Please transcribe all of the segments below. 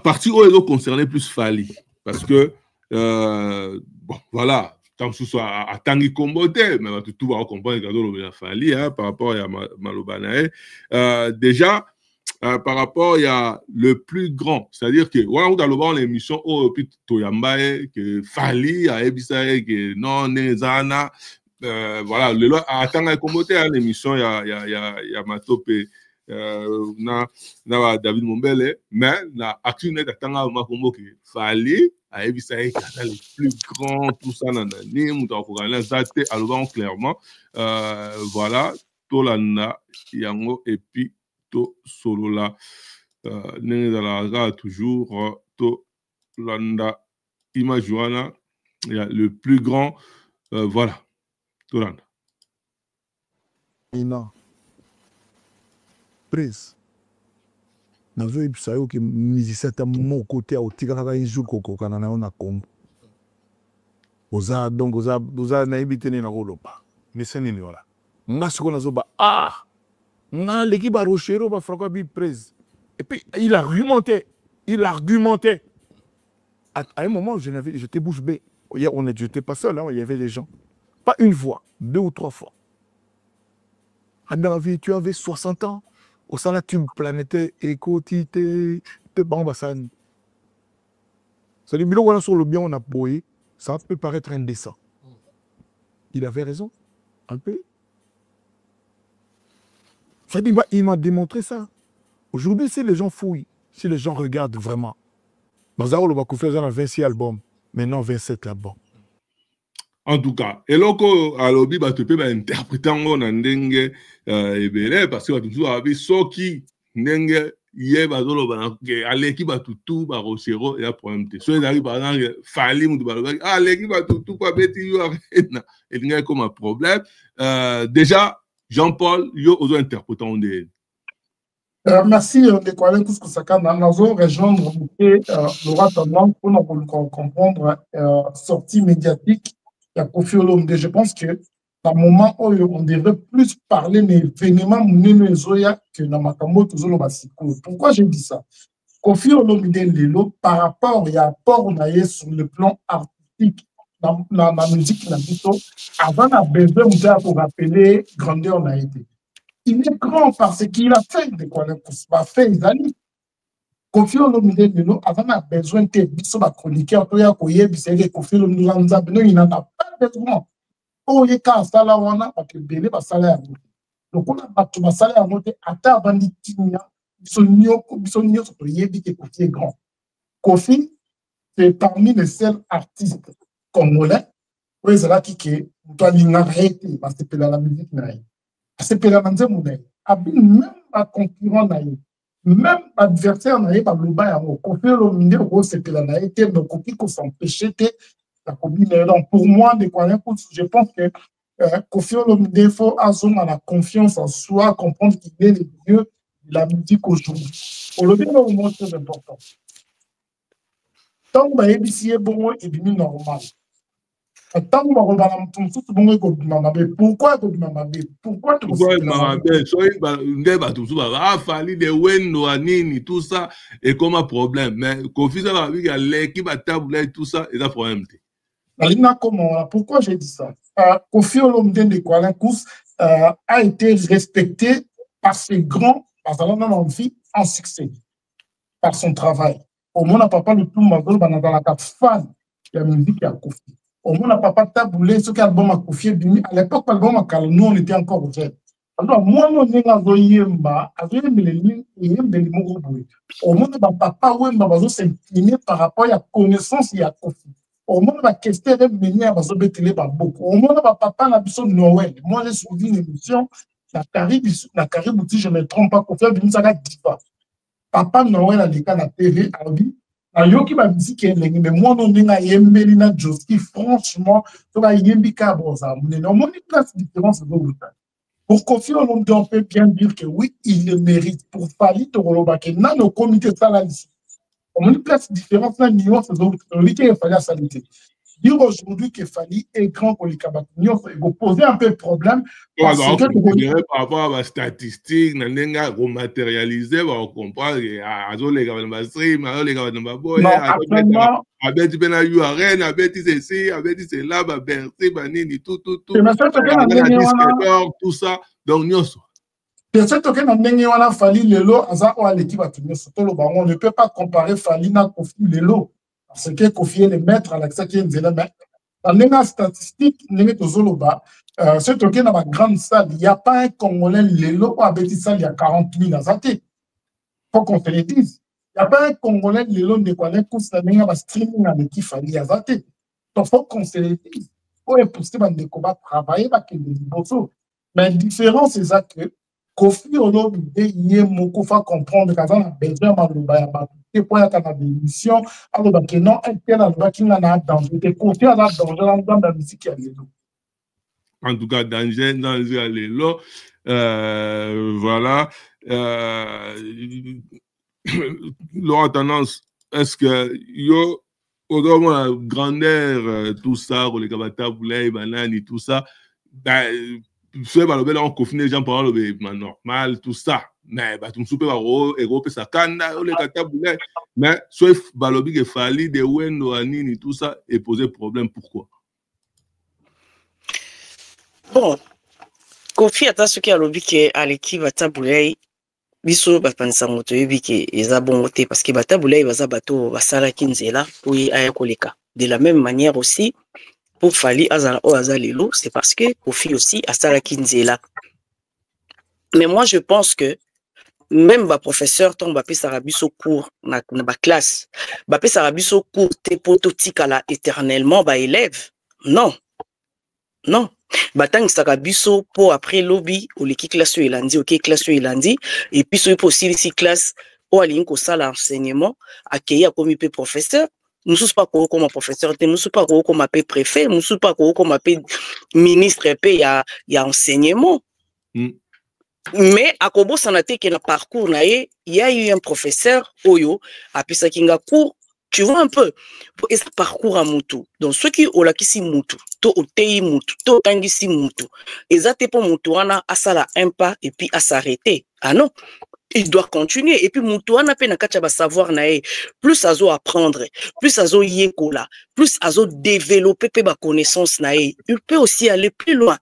partie où ils ont concerné plus Fali. Parce que, bon, voilà, tant que ce soit à Tanguy Kombote, mais tout va comprendre que Fali par rapport à Malobanae. Déjà, par rapport il y a le plus grand, c'est-à-dire que on a dans l'émission au Toyambae que Fali a Ebisae que non Nezana voilà le à Tanguy Kombote l'émission il y a Matope na David Mombele mais la action de Tanguy Makombo que Fali a Ebisae que le plus grand tout ça dans l'année mutakokana zate alobang clairement voilà Tolanda yango et puis to solo la toujours to landa imajuana il y a le plus grand voilà to landa ina prise nazo ibisa yo ke musicien ta mon côté au tigaka un jour koko kana na ona kombo oza donc oza na ibitene na koloba meseni ni wala ngasiko nazo ba non, l'équipe a Rochero va faire bi prise. Et puis, il argumentait. À un moment, j'étais bouche bée. Je n'étais pas seul, hein, il y avait des gens. Pas une fois, 2 ou 3 fois. Tu avais 60 ans. Au sein là, tu me planétais, écoutité, te bambassan. C'est le milieu où on a sur le bien, on a boyé. Ça peut paraître indécent. Il avait raison. Un peu. Il m'a démontré ça. Aujourd'hui, si les gens fouillent, si les gens regardent vraiment, Bazaro va faire un 26 albums, maintenant 27 albums. En tout cas, et là, à l'objet, tu peux interpréter en ndenge parce que tu as vu ce qui ndenge hier bazolo à l'équipe tout ba Rochero et a problème. So ils arrivent par exemple Fali ou l'équipe tout pas bêti et il comme un problème. Déjà Jean-Paul, yo ozo interprétant de. Merci de Kwalen Kouskou-Saka. Nous allons rejoindre Laura Tandang pour comprendre sortie médiatique de Koffi Olomide. Je pense que dans le moment où on devrait plus parler d'événements que dans Makambo Tozolo Basiko. Pourquoi j'ai dit ça? Koffi Olomide Lelo, par rapport à l'apport on a sur le plan artistique dans la musique, avant la besoin pour rappeler grandeur on a été. Il est grand parce qu'il a fait de quoi pas fait les amis. Koffi Olomide Lelo, avant la besoin de biso ba chroniqueur to ya koye bisenge Koffi Olomide Nzabeno il n'en a pas besoin. Oh il ka sala wana parce que belé ba sala ya moto. Donc on a battu ba sala ya moto ata bandi tinya bisonyo to yebi ke Koffi est grand. Koffi c'est parmi les seuls artistes congolais où ils ont dit que toi l'inarrêté parce que la musique naïe. C'est que la manze moudai. Même pas concurrent naïe. Même adversaire naïe par le bas à mon Koffi Olomide gros c'est que la naïté mais Koffi qu'on s'empêchait la combinaison. Donc pour moi de quoi je pense que Koffi Olomide faut avoir la confiance en soi, comprendre qu'il est le mieux de la musique aujourd'hui. Olomide au moins c'est important. Tant que ABC est bon et bien normal. Tant que pourquoi Fali de Wendo Anini tout ça et comme un problème mais Koffi ça va dire l'équipe à table tout ça et un problème. Pourquoi j'ai dit ça? Koffi Olomide de Kwalen Kous a été respecté par ses grands en succès par son travail. Au moins, on n'a pas le tout mazol dans la carte fan de la musique à Koffi. Au moins, on n'a pas taboulé ce qu'album a Koffi. À l'époque, l'album a Kalo, nous, on était encore jeunes. Alors, moi, on est dans Yemba, avec les lignes et les mots. Au moins, papa Wemba va s'incliner par rapport à la connaissance de Koffi. Au moins, on va question de venir à Zobetele beaucoup. Au moins, papa n'a pas Noël. Moi, j'ai suivi une émission, la Caribou, si je ne me trompe pas, Koffi a venu ça diva. Papa Noël a dit à la TV, a dit, Yoki va dire qu'il est mais moi, non, on a Yembelina Joski, franchement, tu vas Yembika Brosa. On a une place différente de l'autre. Pour Koffi Olomide, on peut bien dire que oui, il le mérite. Pour Fali Torolobake, dans le comité de salariés, on a une place différente, dans nuance de l'autre. Il fallait la salité. dire aujourd'hui qu'il fallait écran pour les cabatonions, il faut poser un peu de problème. Parce que par rapport à la statistique, on matérialisé, on comprend que les gars non, actuellement, avec URN, avec ceci, avec cela, tout ça. Donc, peut-être que dans Fali Lelo, on ne peut pas comparer Fali na Kofi Lelo. Parce que Kofi est le maître à l'accès qui est mais dans les statistiques, c'est que dans ma grande salle, il n'y a pas un Congolais Lelo ou avec ça, il y a 40 000 à Zate. Il faut qu'on te le dise. Il n'y a pas un Congolais Lelo de quoi les courses à streaming avec qui Fali à Zate. Donc, il faut qu'on se le dise. Il faut imposer des combats travailler avec les bossos. Mais la différence, c'est ça que Kofi Olobi, il y a beaucoup à comprendre quand on a besoin de pour être dans l'émission, alors que non, un tel endroit qui n'a pas danger, Kofi a danger dans la musique. En tout cas, danger dans les lots. Voilà. Leur tendance, est-ce que yo, au la grandeur, tout ça, les kabata, boulay, banane, tout ça, ben, c'est on confine les gens par le normal, tout ça. Mais tu me soupes et ça kanda, les kata boulay. Mais soit balobi que fali de wendo anini, tout ça, et poser problème. Pourquoi? Bon, Kofi ata soki alobi ke aleki batabulei biso bapanisa moto yebi ke eza bongo te parce que batabulei baza bato basalaki nzela po ye aya koleka. De la même manière aussi pour Fali azala o azalelo, c'est parce que Kofi aussi asalaki nzela. Mais moi je pense que même ba professeur ton ba pesa biso cours na ba classe, ba pesa biso cours te prototype éternellement ba élève. Non. Non. Batang sakabiso pour après lobby ou l'équipe classe elandi OK classe elandi et puis so possible si classe ou alin ko sala enseignement accueillir comme pe professeur nous sommes pas comme professeur nous sommes pas comme préfet nous sommes pas comme ministre pe ya enseignement mais à kobo sanate que na parcours na il y a eu un professeur oyo a pesa kinga cours. Tu vois un peu, et ça parcours à Moutou. Donc, ceux qui ont la kisi Moutou, to otei Moutou, to tangisi Moutou, et ça, t'es pour Moutou, on a ça un pas et puis à s'arrêter. Ah non, il doit continuer. Et puis Moutou, on a peine à savoir, plus à zo apprendre, plus à zo yekola, plus à zo développer ma connaissance, il peut aussi aller plus loin.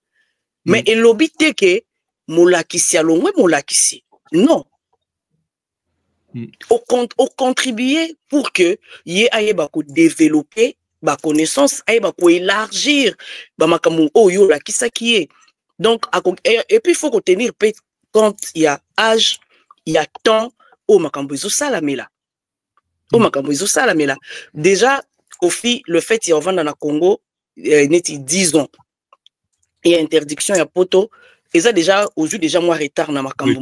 Mais il l'obite que molakisi alongwe molakisi. Non. Au contribuer pour que y ait développer ma connaissance, aille élargir makamu oyo la kisa qui est. Donc et puis il faut retenir quand il y a âge, il y a temps au makambuzo salamela. Au makambuzo salamela. Déjà Kofi le fait il y a vendre dans Congo neti 10 ans. Il y a interdiction il y a poto et ça déjà aujourd'hui déjà moi retard na makambu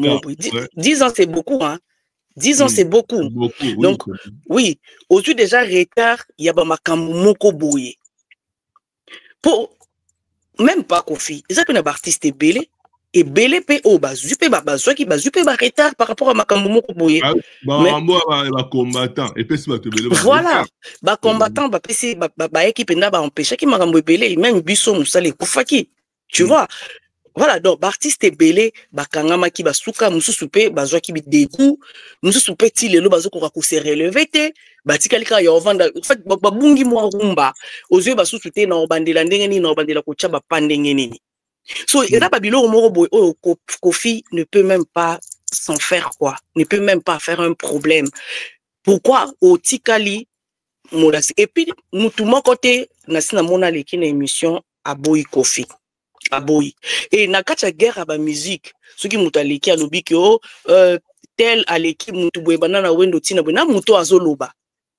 10 ans c'est beaucoup hein. 10 ans, c'est beaucoup. Donc, oui, aujourd'hui déjà retard, il y a makambu moko boye. Pour même pas Kofi, ils appellent un artiste belé et belé pe o bazupe bazo qui bazupe ba retard par rapport à makambu moko boye. Combattant et puis voilà, ba combattant ba pesi ba équipe na ba empêcher qui makambu belé même biso musale kufaki. Tu vois? Voilà, donc, artiste belé, bakangama ki basuka, mususu pe, bazwa ki bi dégoût, mususu pe ti lelo bazo ko se relever te, batika lika ya ovanda, en fait, babungi mwa rumba, ozwe basusu te na obandela ndenge ni na obandela ko tcha ba pandenge nini. So, eza ba bilo moko boy, Kofi ne peut même pas s'en faire quoi, ne peut même pas faire un problème. Pourquoi au tikali molasi et puis mutu côté na sina mona leki na émission à boy Kofi. Aboyi. Et na kacha guerre à la musique, ceux qui muta leki a lobi que tel a leki mutu boye banana wendo tina boye na mutu azoloba.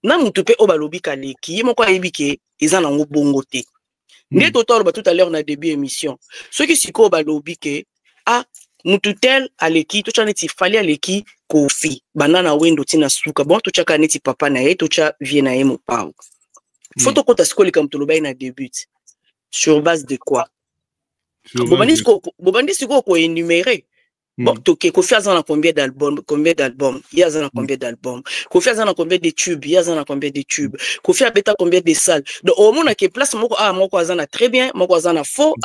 Na mutu pe oba lobi ka leki, yemo kwa yebi ke eza na bongo te. Né total ba tout à l'heure na début émission. Ceux qui siko ba lobi ke mutu tel a leki to chaneti fali a leki Kofi banana wendo tina suka. Bon to chaka neti papa na ye to cha vie na ye mo pao. Faut ko ta skoli comme to loba na début. Sur base de quoi? Bobandi siko ko énumérer. Bon, ok, Kofi a combien d'albums? Il y a combien d'albums? Kofi a combien de tubes? Il y a combien de tubes? Kofi a combien de salles? Donc, au moins, il y a place, moi, très bien, moi, faux,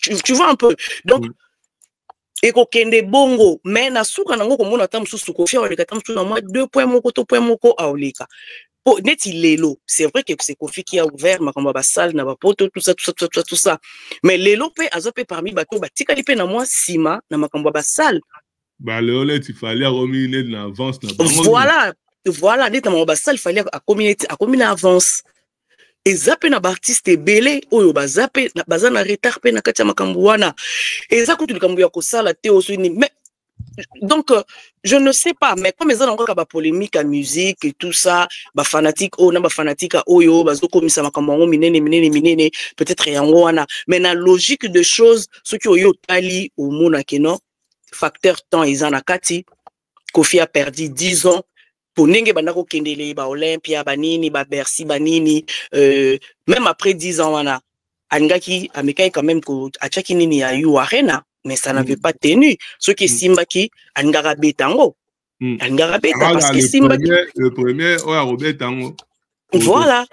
tu vois un peu. Donc, et kokende bongo, mais na souka nango comme on attend sous Kofi, on a le moi 2 points, moko, 2 points, moko, à Oleka. Oh, net il Lelo, c'est vrai que c'est Kofi qui a ouvert, ma comme salle, na poto, tout ça. Mais Lelo peut azope parmi bateau, tika lipe na moi sima, na ma comme salle. Bah, Léolet, il fallait remettre une avance. Voilà, net na salle, il fallait à communiquer avance. Et zappé na artiste belé, oyo ba zappé na bazana retard pe na katia makambuana. Et ça quand tu kambu ya kosala te osuni mais donc je ne sais pas mais comme ça encore ba polémique à musique et tout ça, ba fanatique o na ba fanatique oyo bazo komisa makambo minene peut-être yango wana mais na logique de choses ce qui oyo tali au mona keno facteur temps izana kati Kofi a perdu 10 ans pour nenge bandako kendele ba Olympia banini ba Bercy banini même après 10 ans wana angaki amekai quand même ko achaki nini ya yu arena mais ça n'avait pas tenu ce qui simbaki angara betango angara beta parce que simbaki le premier oya robetango voilà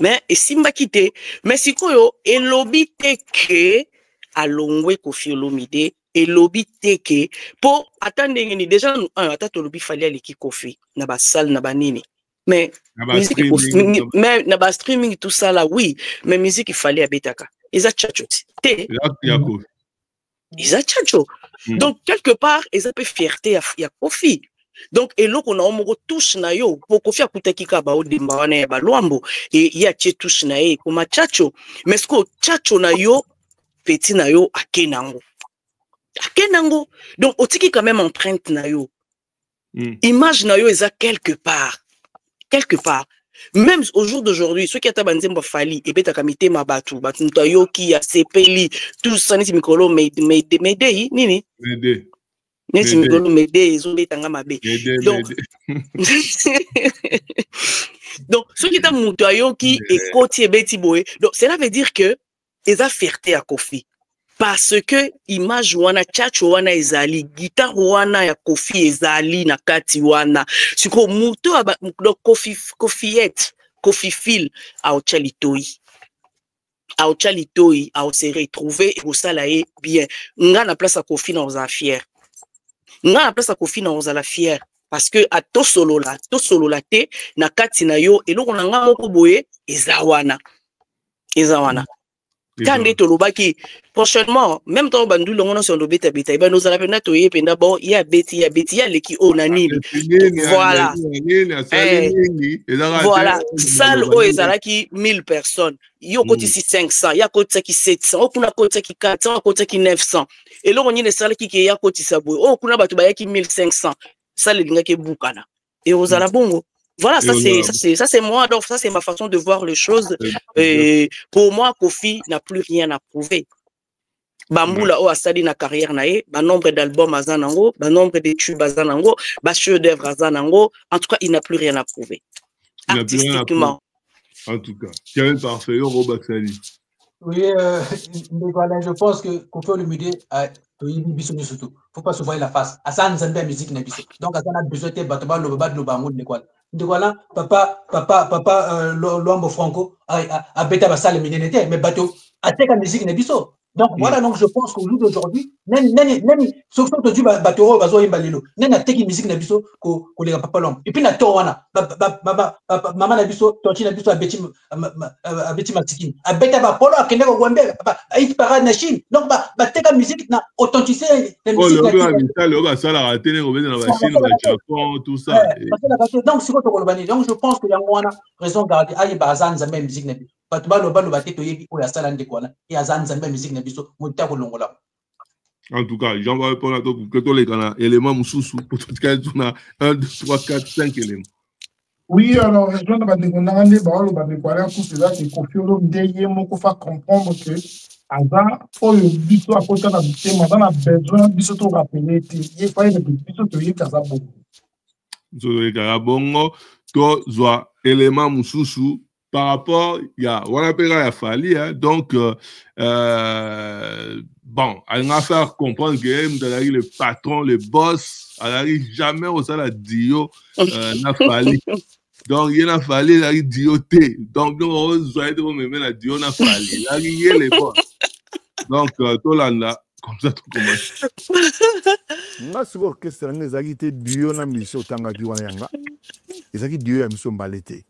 mais et simbaki te mais sikoyo elobi te ke alongwe Kofi Olomide et lobby teke pour attendre ni déjà attendre lobby fallait aller qui Kofi na ba salle na ba nini mais musique mais na ba streaming tout ça là oui mais musique il fallait abetaka ils a tchacho te ils a tchacho donc quelque part ils a peu fierté ya Kofi donc et là on a on touche na yo pour Kofi akutaki ka ba odimba wana ba lwambo et ya tche touche na ye kuma tchacho mais ce que tchacho na yo petit na yo akenango Akenango. Donc, otiki quand même empreinte na yo. Image na yo eza quelque part. Même au jour d'aujourd'hui, ceux qui ont banzemba fali, et beta kamite mabatu, batunta yo ki a sepeli, tout ça nisi mikolo mede nini? Mede. Nisi mikolo mede, zo betanga mabe. Donc, ceux qui ont muta yo ki et koti et beti boe. Donc, cela veut dire que eza fierté à Kofi. Parce que image wana chacho wana ezali guitare wana ya Kofi ezali na kati wana siko muto aba Kofi fil a ochalitoi a se retrouver et au salaye bien nga na place à Kofi na oza fier nga na place à Kofi na oza la fier parce que a to solo la te na kati na yo eloko na nga moko boye ezawana quand est Tolobaki, prochainement, même dans Bandou, on a son bêta, nous allons appeler Toye, Pendabo, il y a Betty, les qui ont nani. Voilà. Voilà. Salle où ezalaki 1000 personnes. Yo côté 500, ya côté qui 700, o kuna côté qui 400, côté qui 900. Et là on y est salle qui ya côté sabou. O kuna batu ba qui 1500. Salle linga ki bukana. Et aux alabongo. Voilà, ça c'est moi, donc ça c'est ma façon de voir les choses. Et pour moi, Kofi n'a plus rien à prouver. Bamboula o asali na carrière nae, ba nombre d'albums azanango, ba nombre de tubes azanango, ba chef d'œuvre azanango, en tout cas, il n'a plus rien à prouver. Artistiquement. En tout cas, Kevin Parfait, Robert Sali. Oui, voilà, je pense que Kofi Olomide a surtout. Faut pas se voir la face. Asan Zambia musique na biso. Donc Asan a besoin de batba le baba de bango de quoi. De voilà, papa Luambo Franco a bêta ba salle minenete mais bateau a teka musique na biso. Donc voilà, donc je pense qu'au jour d'aujourd'hui, même sauf que tu bateau bazo imbalelo. Même na teki musique na biso ko les papa Luambo. Et puis na to wana maman na biso, tonti na biso a beti matiki. A bêta ba polo a kende ko gwambe a hit parade na Chine. Donc ba teka musique na authenticité la musique. Donc c'est quoi donc je pense que yangwana raison garder ayi bazan za même musique na biso. Batba lo balo bateto yebi ko ya sala ndekwana. Et azan za même musique na biso monta ko longola. En tout cas, j'en vais répondre à toi pour que tous les éléments moussous pour tout cas on a 1 2 3 4 5 éléments. Oui, alors je dois pas demander bah le quoi pour cela qui Kofi Olomide yemo ko fa comprendre que avant oyo biso a côté na biso on a besoin biso to rappeler il faut que biso to yika za bongo. Zo yika bongo to zo élément moussou par rapport, il y a Wanapera Fali, hein, donc, bon, elle va faire comprendre que le patron, le boss, elle n'arrive jamais au salaire Dio, n'a Fali. Donc, il y a Fali, il arrive Dio T. Donc, nous, vous avez même la Dio n'a Fali. Il arrive les boss. Donc, tout là, comme ça, tout commence. Moi, c'est pour que c'est un agité Dio n'a mission tanga Diwananga. Les agits Dio a mission balete.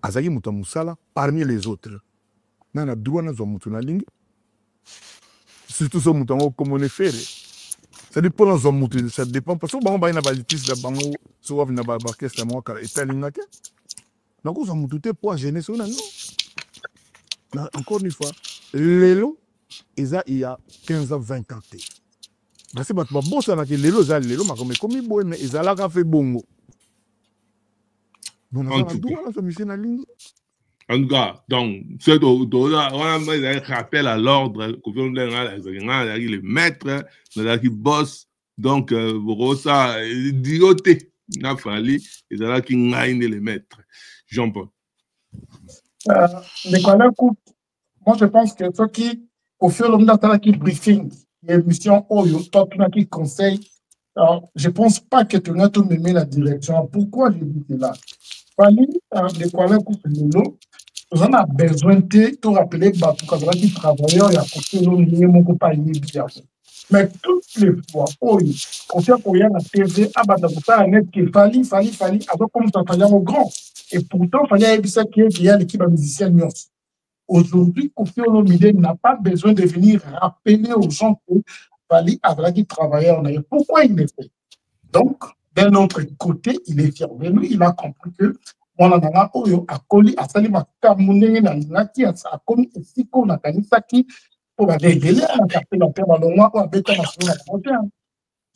Azaki Mutamusala, parmi les autres. Nana Douana Zomutuna Ling. Surtout ce mouton comme on est fait. Ça dépend de Zomutu, ça dépend. Parce que bon, on a balitis la bango, soit on a barqué la moi car est alinate. Donc on Zomutu pour gêner son non. Encore une fois, l'élo, il y a 15 ans, 20 ans. Parce que bon, ça n'a que l'élo, mais comme il boit, mais ils ont fait bongo. En tout cas, donc, on a rappel à l'ordre, les maîtres, les boss, donc, ça, dioté, il a fallu, ils ont qui ngagne les maîtres. Jean-Paul. Moi, je pense que ce qui, au fur et à mesure qui briefing, l'émission Oyo, toi, qui conseille, je ne pense pas que tu as tout aimé la direction. Pourquoi je dis cela? Fali, les collègues Lolo, on a besoin de te rappeler que tu travailles à côté de mon pas bien. Mais toutes les fois, on fait pour y aller à la TV, à net qui Fali, alors comme ça fallait au grand. Et pourtant, il fallait qu'il y ait l'équipe de musiciens Nyons. Aujourd'hui, Kofi Olomide n'a pas besoin de venir rappeler aux gens que Fali avait qui travaillait en ailleurs. Pourquoi il le fait? Donc, d'un autre côté, il est fier de lui, il a compris que on a Oyo a collé à Salima Kamoune na Naki a commis ici qu'on a gagné ça qui pour la délai à la carte la terre ballon ou à bêta national.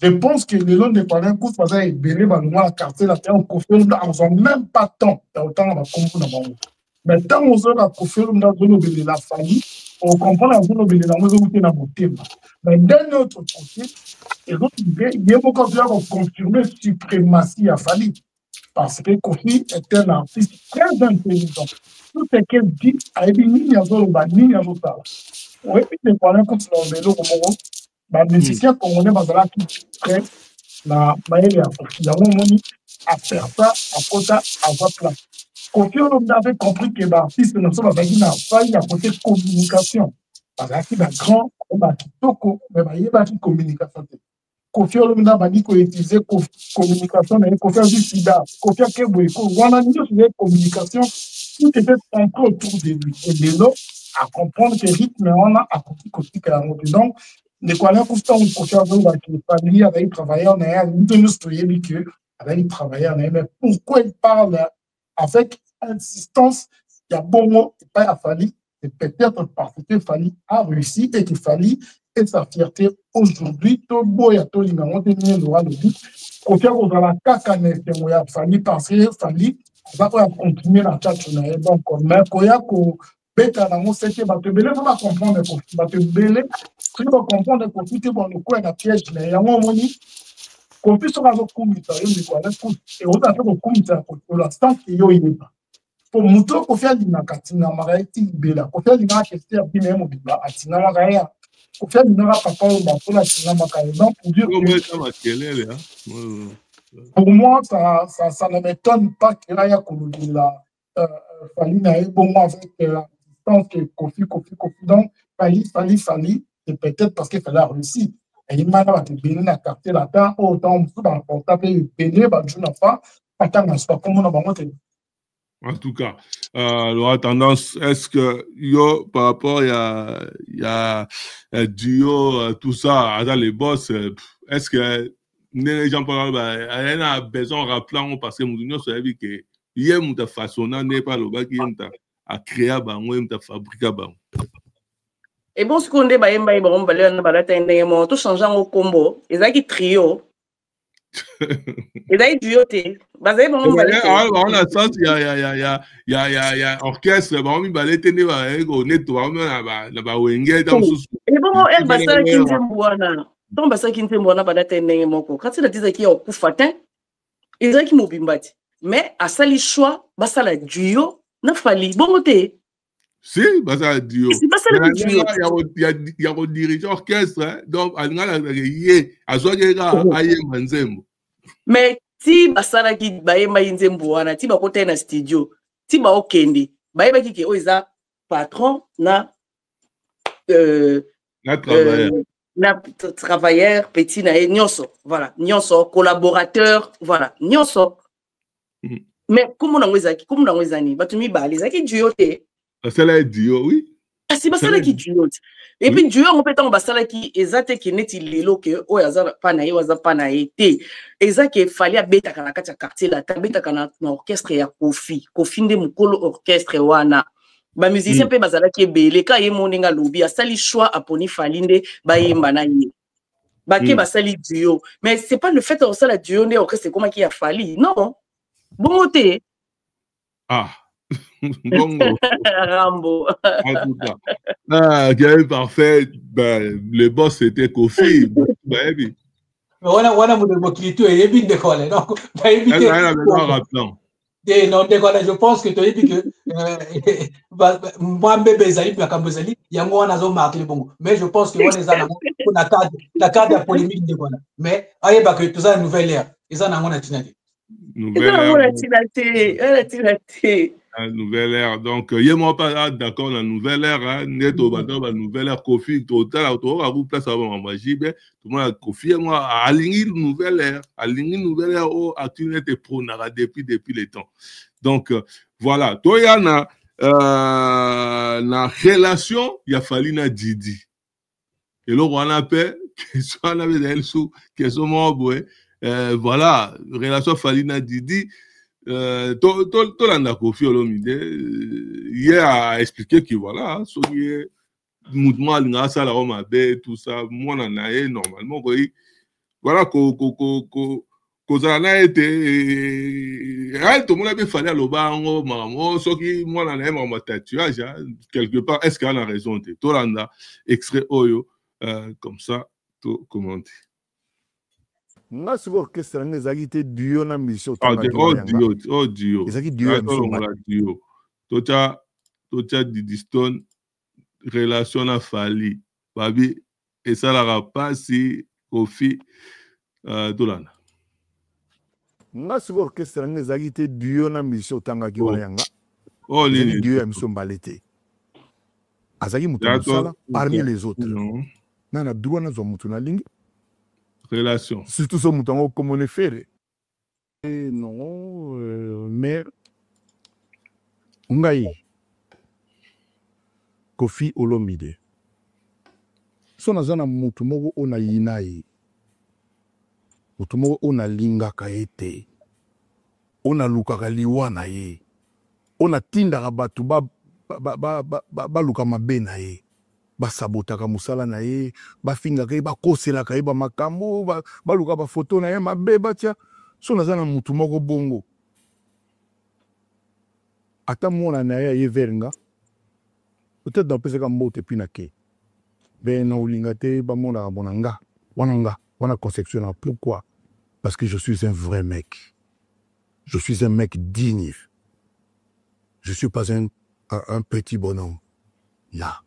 Je pense que le long des parents coup ça est belé ballon la carte la terre on confirme dans même pas temps autant on va comprendre. Mais tant on a confirmé dans zone belé la famille, on comprend la zone belé la maison où na beauté. Mais d'un autre côté, et donc il y a beaucoup de gens qui ont confirmé suprématie à Fali. Parce que Kofi est un artiste très intelligent. Tout ce qu'elle dit, elle dit ni à Zoloba, ni à Zotala. Oui, les parents comme ça, on est là, les musiciens congolais, qui très la maille à Kofi. Il y a un moment à faire ça, à Kota, à Vatla. Kofi, on avait compris que l'artiste, nous sommes avec une faille à côté de communication. Parce qu'il y a un grand, qui toko, mais il y a une communication. Kofi Olomide a dit qu'on utilisait communication, mais Kofi a dit sida, Kofi a dit qu'on a dit communication, tout était centré autour de lui. Et de là, à comprendre que rythme, on a appris que la montée. Donc, les collègues, Kofi Olomide qui famille avec travailler en air, nous devons se dire que avec travailler en air, mais pourquoi il parle avec insistance, il y a bon mot, et pas à Fali, c'est peut-être parce que Fali a réussi et qu'il Fali et sa fierté aujourd'hui, tout beau et tout l'imam, on est le roi de but. Qu'on fait qu'on va la caca, mais Fali parce que Fali va continuer la tchatche. Donc, mais qu'on y a qu'on bête à la mot, c'est que va te belé, on va comprendre qu'on va te belé, si on va comprendre qu'on fait que le coin à piège, mais il y a un moment qu'on puisse avoir un comité, et on a fait un comité pour l'instant qu'il y a pas. Pour montrer qu'on fait l'inacatina, marraïti, bela, qu'on fait l'inacatina, bien même, atina, marraïa. Pour faire une papa pour la donc pour dire que pour moi ça ne m'étonne pas qu'il y ait la Fali bon avec la distance que Kofi donc Fali c'est peut-être parce qu'il fallait réussir et il m'a pas bien la carte la temps autant dans le portable béné bah je n'ai pas attends pas comment on va monter. En tout cas, la tendance, est-ce que yo, par rapport à duo, tout ça, dans les boss, est-ce que les gens parlent, il y a besoin de rappeler parce que nous savons que il y a une façon, n'est pas le bas qui est à créer, à fabriquer. Et bon, ce qu'on dit, tout changeant au combo, ils ont qui trio. Et là, il duo, on a sens, il y a orchestre, il va aller tenir au nettoyer, il va wenguer dans ce. Et bon, elle va ça qui me voit. Donc, ça qui me voit, il va tenir mon coup. Quand il a dit qu'il y a un coup fatin, il a qui m'a bimbati. Mais à ça, les choix, ça la duo, na fali bongo te. Si, bah ça duo. C'est pas ça le duo. Il y a un dirigeant orchestre, donc aye manzembo. Mais ti basala ki baye mayinzembo wana ti bakota na studio ti ba okende baye baki ke oiza patron na travailleur petit na nyonso voilà nyonso collaborateur voilà nyonso. Mais comment on a ni batumi ba les aki duo te. C'est la duo oui. C'est pas ça qui duo. Et puis duo on peut en basala qui ezate ki neti lelo ke o yaza pa na ye waza pa na été ezake fali abeta kana kati quartier la tabeta kana na orchestre ya Kofi nde mukolo orchestre wana ba musicien pe bazala ki ebele ka ye moninga lobi asali choix aponi falinde ba yemba na ye ba ke basali duo. Mais c'est pas le fait de ça la duo ne orchestre comment qui a fali non bon te Bongo. Rambo. En tout cas. Parfait. Ben, le boss c'était Kofi. Wana mo clito et bien décoller. Donc, ba éviter. Non, décoller, je pense que tu as dit que moi bébé zali puis akambozali yango wana zo marquer bongo. Mais je pense que wana ezana pour la carte de polémique décoller. Mais ayeba que tout ça nouvelle ère. Ezana ngona tinati. Nouvelle ère. Donc, il y a pas d'accord la nouvelle ère. Neto bateau la nouvelle ère Kofi total auto à vous place avant magie. Tout le monde Kofi moi aligner nouvelle ère. Aligner nouvelle ère au a tu n'étais pro nara depuis les temps. Donc voilà. Toi y en a na relation il a fallu na Didi. Et là on appelle que soit on avait elle sous que sont moi voilà relation Falina Didi Tolanda Kofi Olomide hier a expliqué que voilà soyez mouvement à ça la Roma tout ça moi on a normalement voilà kozana été tout le monde avait fallu à l'obango maman ce qui moi on a un tatouage quelque part est-ce qu'on a raison Tolanda extrait oyo comme ça tout commenter. Nga si orchestre ngezaki te duo na mission duo ezaki duo tocha Didiston relation na fali babi esalaka pasi Kofi tolanda nga si orchestre ngezaki te duo na mission tangaki wana yanga nini duo ya mission balete azaki mutu musala parmi les autres na droit na zo mutu na lingi relation. Surtout ce mouton comme on est fait. Non, mais Ngaï Kofi Olomide. Son azana mutumogo ona yinaï. Mutumogo ona linga kaete. Ona lukaka liwana ye. Ona tinda rabatu ba luka mabe na ye. Basabotaka musala na ye bafingaka ye bakoselaka ye bamakambo baluka bafoto na ye mabe batia so naza na mutu moko bongo ata mona na ye aye veringa peut-être napesaka mbote epi na ke be na olinga te bamonaka bona wana conception na pourquoi parce que je suis un vrai mec je suis un mec digne je suis pas un petit bonhomme là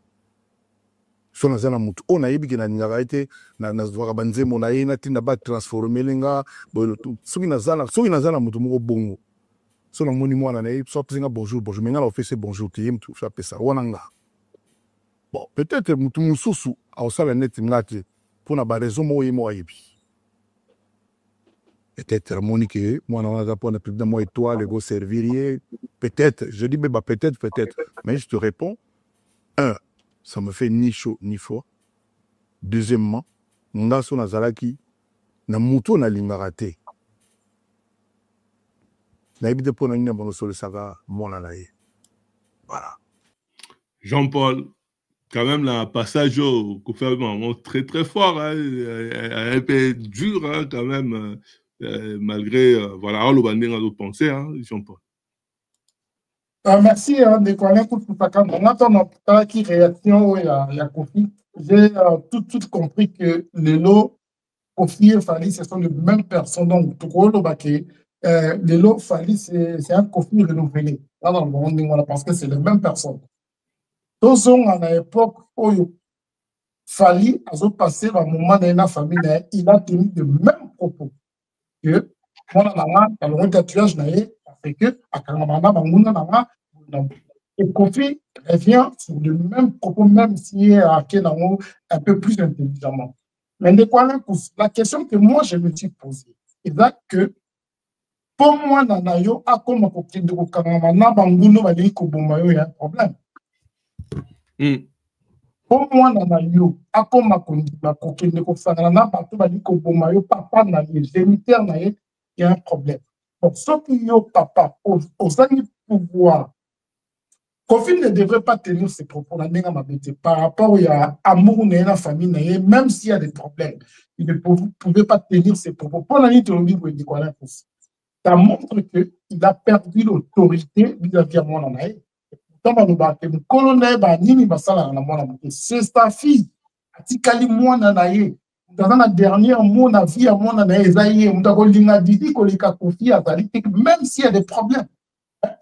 son azana mutu on a yebi na ngaka ete na zwaka banzemo na ye na tinda ba transformer lenga bo soki nazana mutu moko bongo so na moni mwana na ye so pesinga bonjour mais ngala ofese bonjour te mutu so pesa wana nga bon peut-être mutu mususu a osala net ngate pour na ba raison mo ye mo ayebi peut-être monique mwana wana za pona président mo étoile go servir peut-être je dis mais peut-être mais je te réponds ça me fait ni chaud ni froid. Deuxièmement, nga so nazalaki na muto na lingarate. Na ibide pona nina bono solo saka mona na ye. Voilà. Jean-Paul, quand même la passage au fait vraiment très très fort, un peu dur hein, quand même malgré voilà on le banding à d'autres pensées Jean-Paul. Merci de connaître tout ça. On attend qui réaction la Kofi. J'ai tout compris que les lots Kofi et Fali, ce sont les mêmes personnes. Donc, tout le monde les lots Fali, c'est un conflit renouvelé. Là, dans le monde, parce que c'est les mêmes personnes. Tous à l'époque où Fali a passé un moment dans la famille, il a tenu de mêmes propos que moi, dans le monde tatouage, fait que et Kofi revient sur le même propos, même s'il est un peu plus intelligemment. Mais la question que moi je me suis posée, c'est que pour moi, Nanayo, a comme un coquin de Kokamana, Banguno, il y a un problème. Pour moi, Nanayo, a comme un coquin de Kokamana, papa, les géniteurs, il y a un problème. Pour ceux qui ont papa, aux années pouvoir, Kofi ne devrait pas tenir ses propos par rapport à amour dans la famille, même s'il y a des problèmes. Il ne pouvait pas tenir ses propos. Pour la nuit, ça montre qu'il a perdu l'autorité vis-à-vis de mon anaï. C'est sa fille. Atikali mon anaï. Dans la dernière mon avis à mon anaï, même s'il y a des problèmes.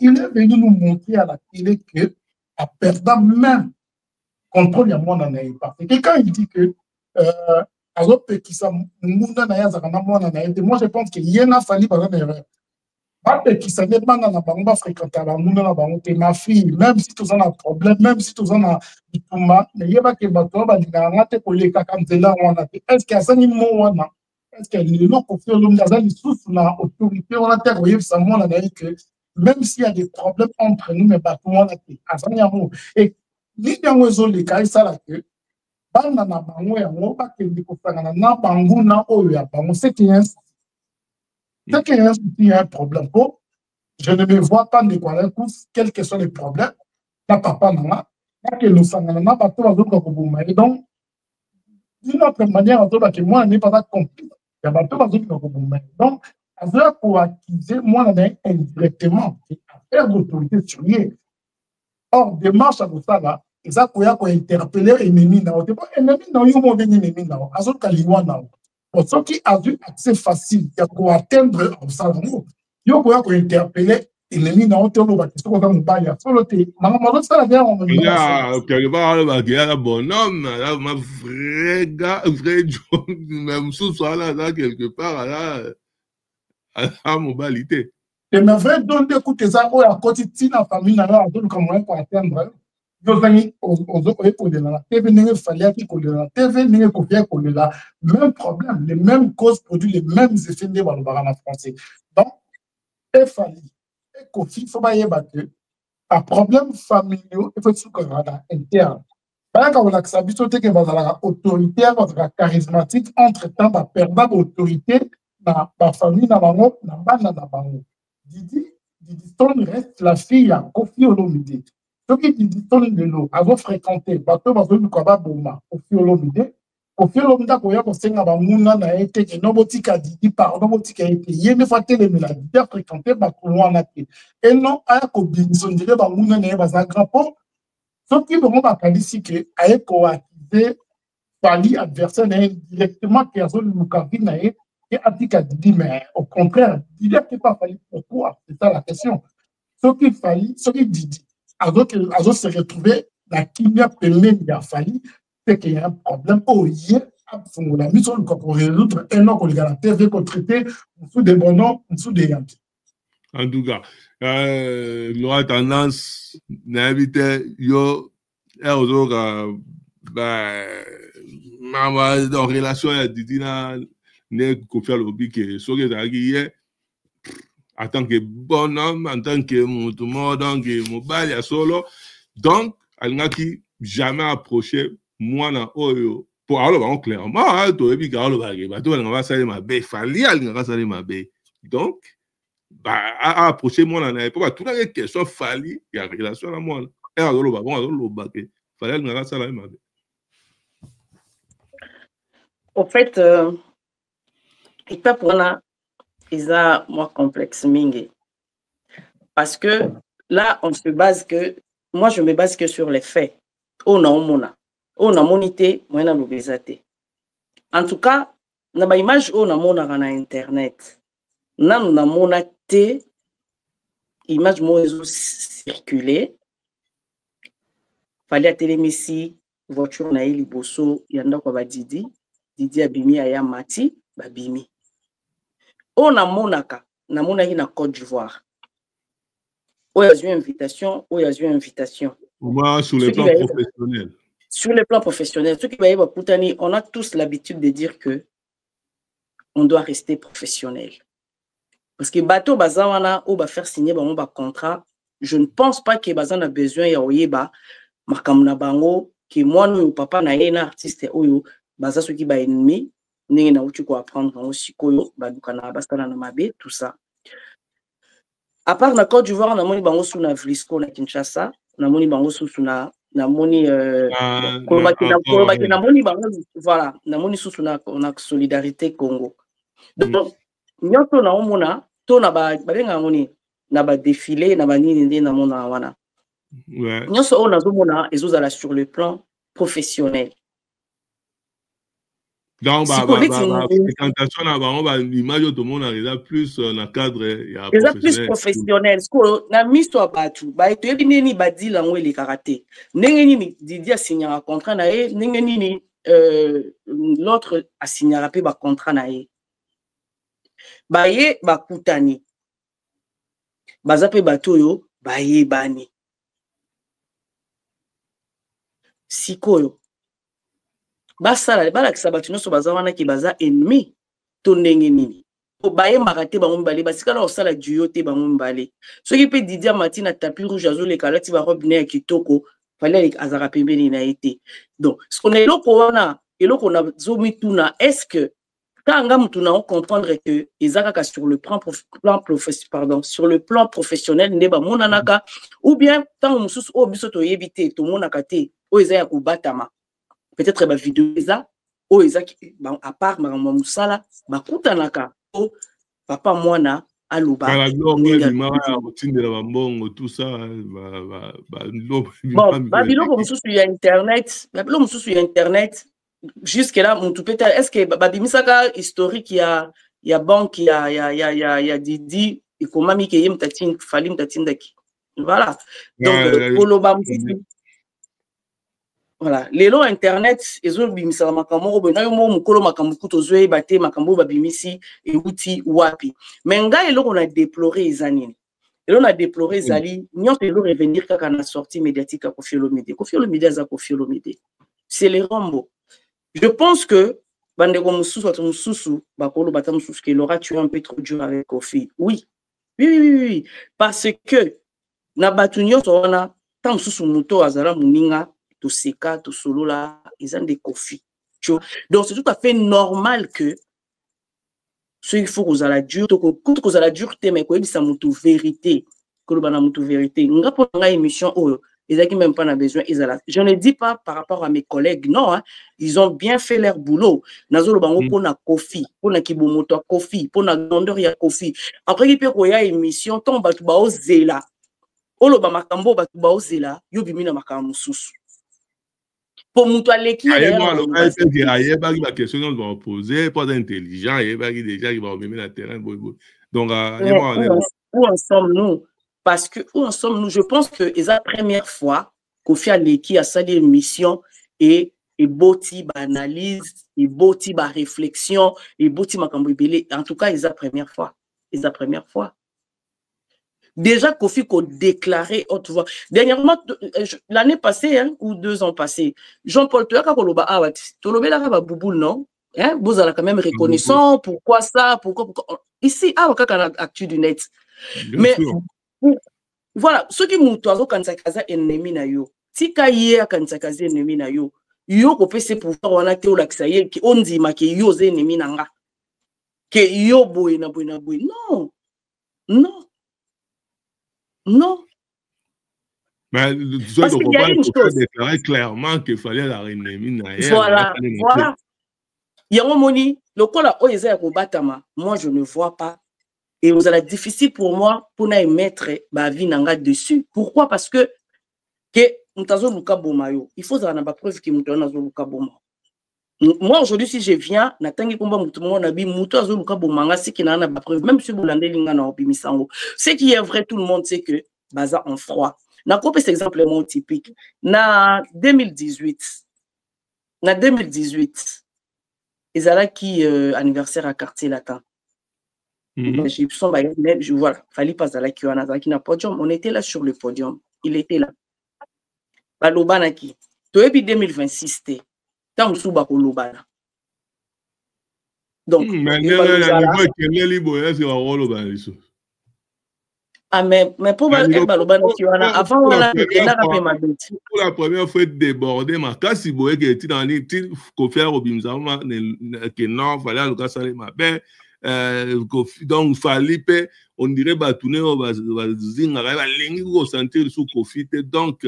Il est venu nous montrer à la télé que à perdre même contrôle à mon anaï. Parce que quand il dit que moi je pense qu'il y en a fallu par erreur. Qui savait pas dans la banque fréquenter ma fille, même si tu as un problème, même si tu as un touma, mais il y a pas que bateau va dire pour les là on a est-ce qu'il y a ça ni mot est-ce qu'il y a l'eau pour faire l'homme d'azali sous la autorité on a terrorisé ça moi on a dit que même s'il y a des problèmes entre nous mais bateau on a dit et l'idée on les cas ça là que bana na bango ya ngo ba ke ndikofana na bango na oyo ya bango c'est qu'il y a un problème. Je ne me vois pas de quoi quels que soient les problèmes. La papa n'a pas que nous savons pas tout le donc, d'une autre manière, moi, je n'ai pas compris. Il y a tout le donc, pour accuser, moi, indirectement, affaire d'autorité sur lui. Or, démarche à ça là, et ça, pour interpeller l'ennemi, ennemi, pour ceux qui ont eu accès facile pour atteindre un salon, ils ont interpeller l'ennemi dans le temps où ils sont dans le bail. Il y a quelque part, il y a un bonhomme, un vrai gars, un vrai John, même sous soi là, quelque part, à la mobilité. Et mais vrai, donc, écoutez ça, à côté de la famille, comment pour atteindre. Même problème, les mêmes causes produisent les mêmes effets de en français. Donc, il faut un problème familial, il faut interne. Par exemple, autoritaire, charismatique, entre-temps, perdre l'autorité dans la famille, dans Didi Stone reste la fille à Kofi Olomide. Ce qui dit Stone de l'eau, avant fréquenté, bateau, Kofi Olomide, Kofi Olomide, Koya, Kosenga, Bamuna, na été, et Nobotika Didi, pardon, Botika été, Yéne Fatele, mais la Didi a fréquenté, Bakouan, et non, à Kobinson, Didi, Bamuna, na Baza Grapo, ce qui me rend à ici que, à coactiser, Fali, adversaire, directement, qui a zone Lukavi, et Atika dit, mais au contraire, il n'y a pas fallu pourquoi, c'est ça la question. Ce qu'il fallait, ce qu'il dit, alors se retrouver la kimia pelée il a fallu, c'est qu'il y a un problème. Oh, hier, on a mis sur le corps pour résoudre un an qu'on a la TV qu'on traitait sous des bonhommes, sous des yantis. En tout cas, l'aura tendance d'inviter yo et aux autres, en relation à Didina. Ne Kofi Olomide que ce que tu en tant que bonhomme, en tant que moutoumor, donc mobile ya solo, donc elle qui jamais approché moi na oyo pour alors clairement to ebi ka olo bagé ba to nga va saler ma be fali al nga saler ma be donc a approché moi na pas tout la question fali ya relation à moi et alors ba bon alors bagé fali al nga saler ma be. Au fait et pas pour là, ils ont moins complexe mingi. Parce que là, on se base que, moi je me base que sur les faits. On a monité, moi on a l'obésité. En tout cas, on a une image on a mon na internet. nanu namona te image mo ezo circuler fallait atelemisi voiture na ye liboso ya ndako ba Didi abimi aya mati babimi o namonaka namonaki na Côte d'Ivoire oyo azwi invitation Au moins sur le plan professionnel. Sur le plan professionnel, ceux qui on a tous l'habitude de dire que on doit rester professionnel. Parce que bateau bazawana ou ba faire signer ba contrat, je ne pense pas que bazan a besoin ya oyeba makamuna bango que moi nous papa na yena artiste oyo baza ceux qui ba ennemi ndenge na uti ko apprendre aussi koyo ba dukana bastana na mabe tout ça. À part la Côte d'Ivoire, on a moni bango sous na Vlisco na Kinshasa, on a moni bango sous na moni voilà, na moni sous na Solidarité Congo. Donc nyoto na omona to na ba benga moni na ba défilé na ba nini ndé na mona wana. Ouais. Nyoso on a zomona ezozala sur le plan professionnel. Donc, fréquentation l'image tout le monde arrive plus dans le cadre plus professionnel. Na misto abatu ba to yebi ni badi lango le karaté. Ndenge nini Didi a signé un contrat na ye, ndenge nini l'autre a signé un contrat na ye. Ba ye ba kutani. Baza pe bato yo ba ye bani. Sikoyo basala balakisa bato nyonso baza wana ki baza ennemi to ndenge nini po baye makate bango mibale basikala osala duo te bango mibale soki mpe Didi Amati na tapis rouge azoleka alati barobe ne ya kitoko fale azaka pembeni na ye te. Donc ce qu'on est eloko wana eloko na zomituna est-ce que tanga mutuna on comprendre que ezaka sur le plan professionnel ne ba monanaka ou bien tant mususu o biso to yebite to monaka te o ezaya ko batama. Peut-être ba vidéo eza o ezaki à part makambo musala bakutanaka o papa mwana aluba tout ça biloko mususu ya internet jusque là mutu peut-être est-ce que babimisaka historique ya banque ya Didi ikomami ke ye mtatine fali mtatindaki voilà donc koloba mususu. Voilà, les lots internet, ils ont bimisa la makambo, ben yo mo mukolo makambo kuto zoe bate makambo babimisi et outi wapi. Mais nga elo on a déploré izanini. Elo on a déploré zali, nyonso elo revenir kaka na sortie médiatique à Koffi Olomide. Koffi Olomide za Koffi Olomide. C'est les Rambo. Je pense que bandeko mususu bakolo bata mususu que l'aura tué un peu trop dur avec Koffi. Oui. Parce que na batu nyonso wana tant mususu muto azala muninga tout seka, tout solo là, ils ont des Koffi. Donc c'est tout à fait normal que ce qu'il faut que vous allez dur, que vous allez dur, mais que ça moutou vérité, que le bana moutou vérité. Nga pour la émission, ils ont même pas besoin. Je ne dis pas par rapport à mes collègues, non, hein, ils ont bien fait leur boulot. Nazo le bango pour na Koffi, pour na kibomoto Koffi, pour na grandeur ya Koffi. Après il peut y a émission, tombe batu ba ozela. Olo ba makambo batu ba ozela, yo bimina makambo susu. Pour la question qu'on va poser, pas intelligent, il y a déjà qui va remettre la terrain. Donc, où en sommes-nous? Parce que où en sommes-nous? Je pense que c'est la première fois Koffi Aleki a sali émission et boti ba analyse, et boti ba réflexion, et boti makambo belé. En tout cas, c'est la première fois. C'est la première fois. Déjà, Koffi a déclaré autre voix. Dernièrement, l'année passée, hein, ou 2 ans passés, Jean-Paul Toyaka Koloba Awat, Tolobé la Raba Bouboul, non? Hein? Vous allez quand même reconnaissant, pourquoi ça, pourquoi. Ici, Awaka a actu du net. Mais, voilà, ceux qui m'ont toisé quand ça kaza ennemi na yo, si kaye quand ça kaza ennemi na yo, yo ko pese pouvoir wana te olaksaye ki ondi ma ki yo ze ennemi na nga. Ke yo boy na boy na boy. Non. Non. Non. Mais parce qu'il y a une chose. Déclaré clairement qu'il fallait la ennemi. Voilà. Voilà. Il y a un moment, le col a osé batama. Moi, je ne vois pas. Et vous allez difficile pour moi pour ne mettre ma vie nanga dessus. Pourquoi? Parce que Mutazo Luka Bomayo. Il faut avoir la preuve que Mutazo Luka Bomayo. Moi, aujourd'hui, si je viens, natangi komba mutumo nabi mutu azoluka bomanga si ki na ba preuve, même si vous landez linga na obimisango. Ce qui est vrai, tout le monde sait que baza en froid. Na kopé cet exemple mon typique. Na 2018, ezala qui anniversaire à quartier latin. Voilà, fallait pas à la qui na podium. On était là sur le podium. Il était là. Balobana qui. Depuis 2026, tant souba kolobana. Donc, mais pour balobana qui wana avant wana na rapé ma bête. Pour la première fois débordé ma kasi boye que tu dans les ti kofiar obimzama que non fallait à l'occasion ça ma ben donc Falipe on dirait batouner va zinga va lengi ko sentir sous Kofi donc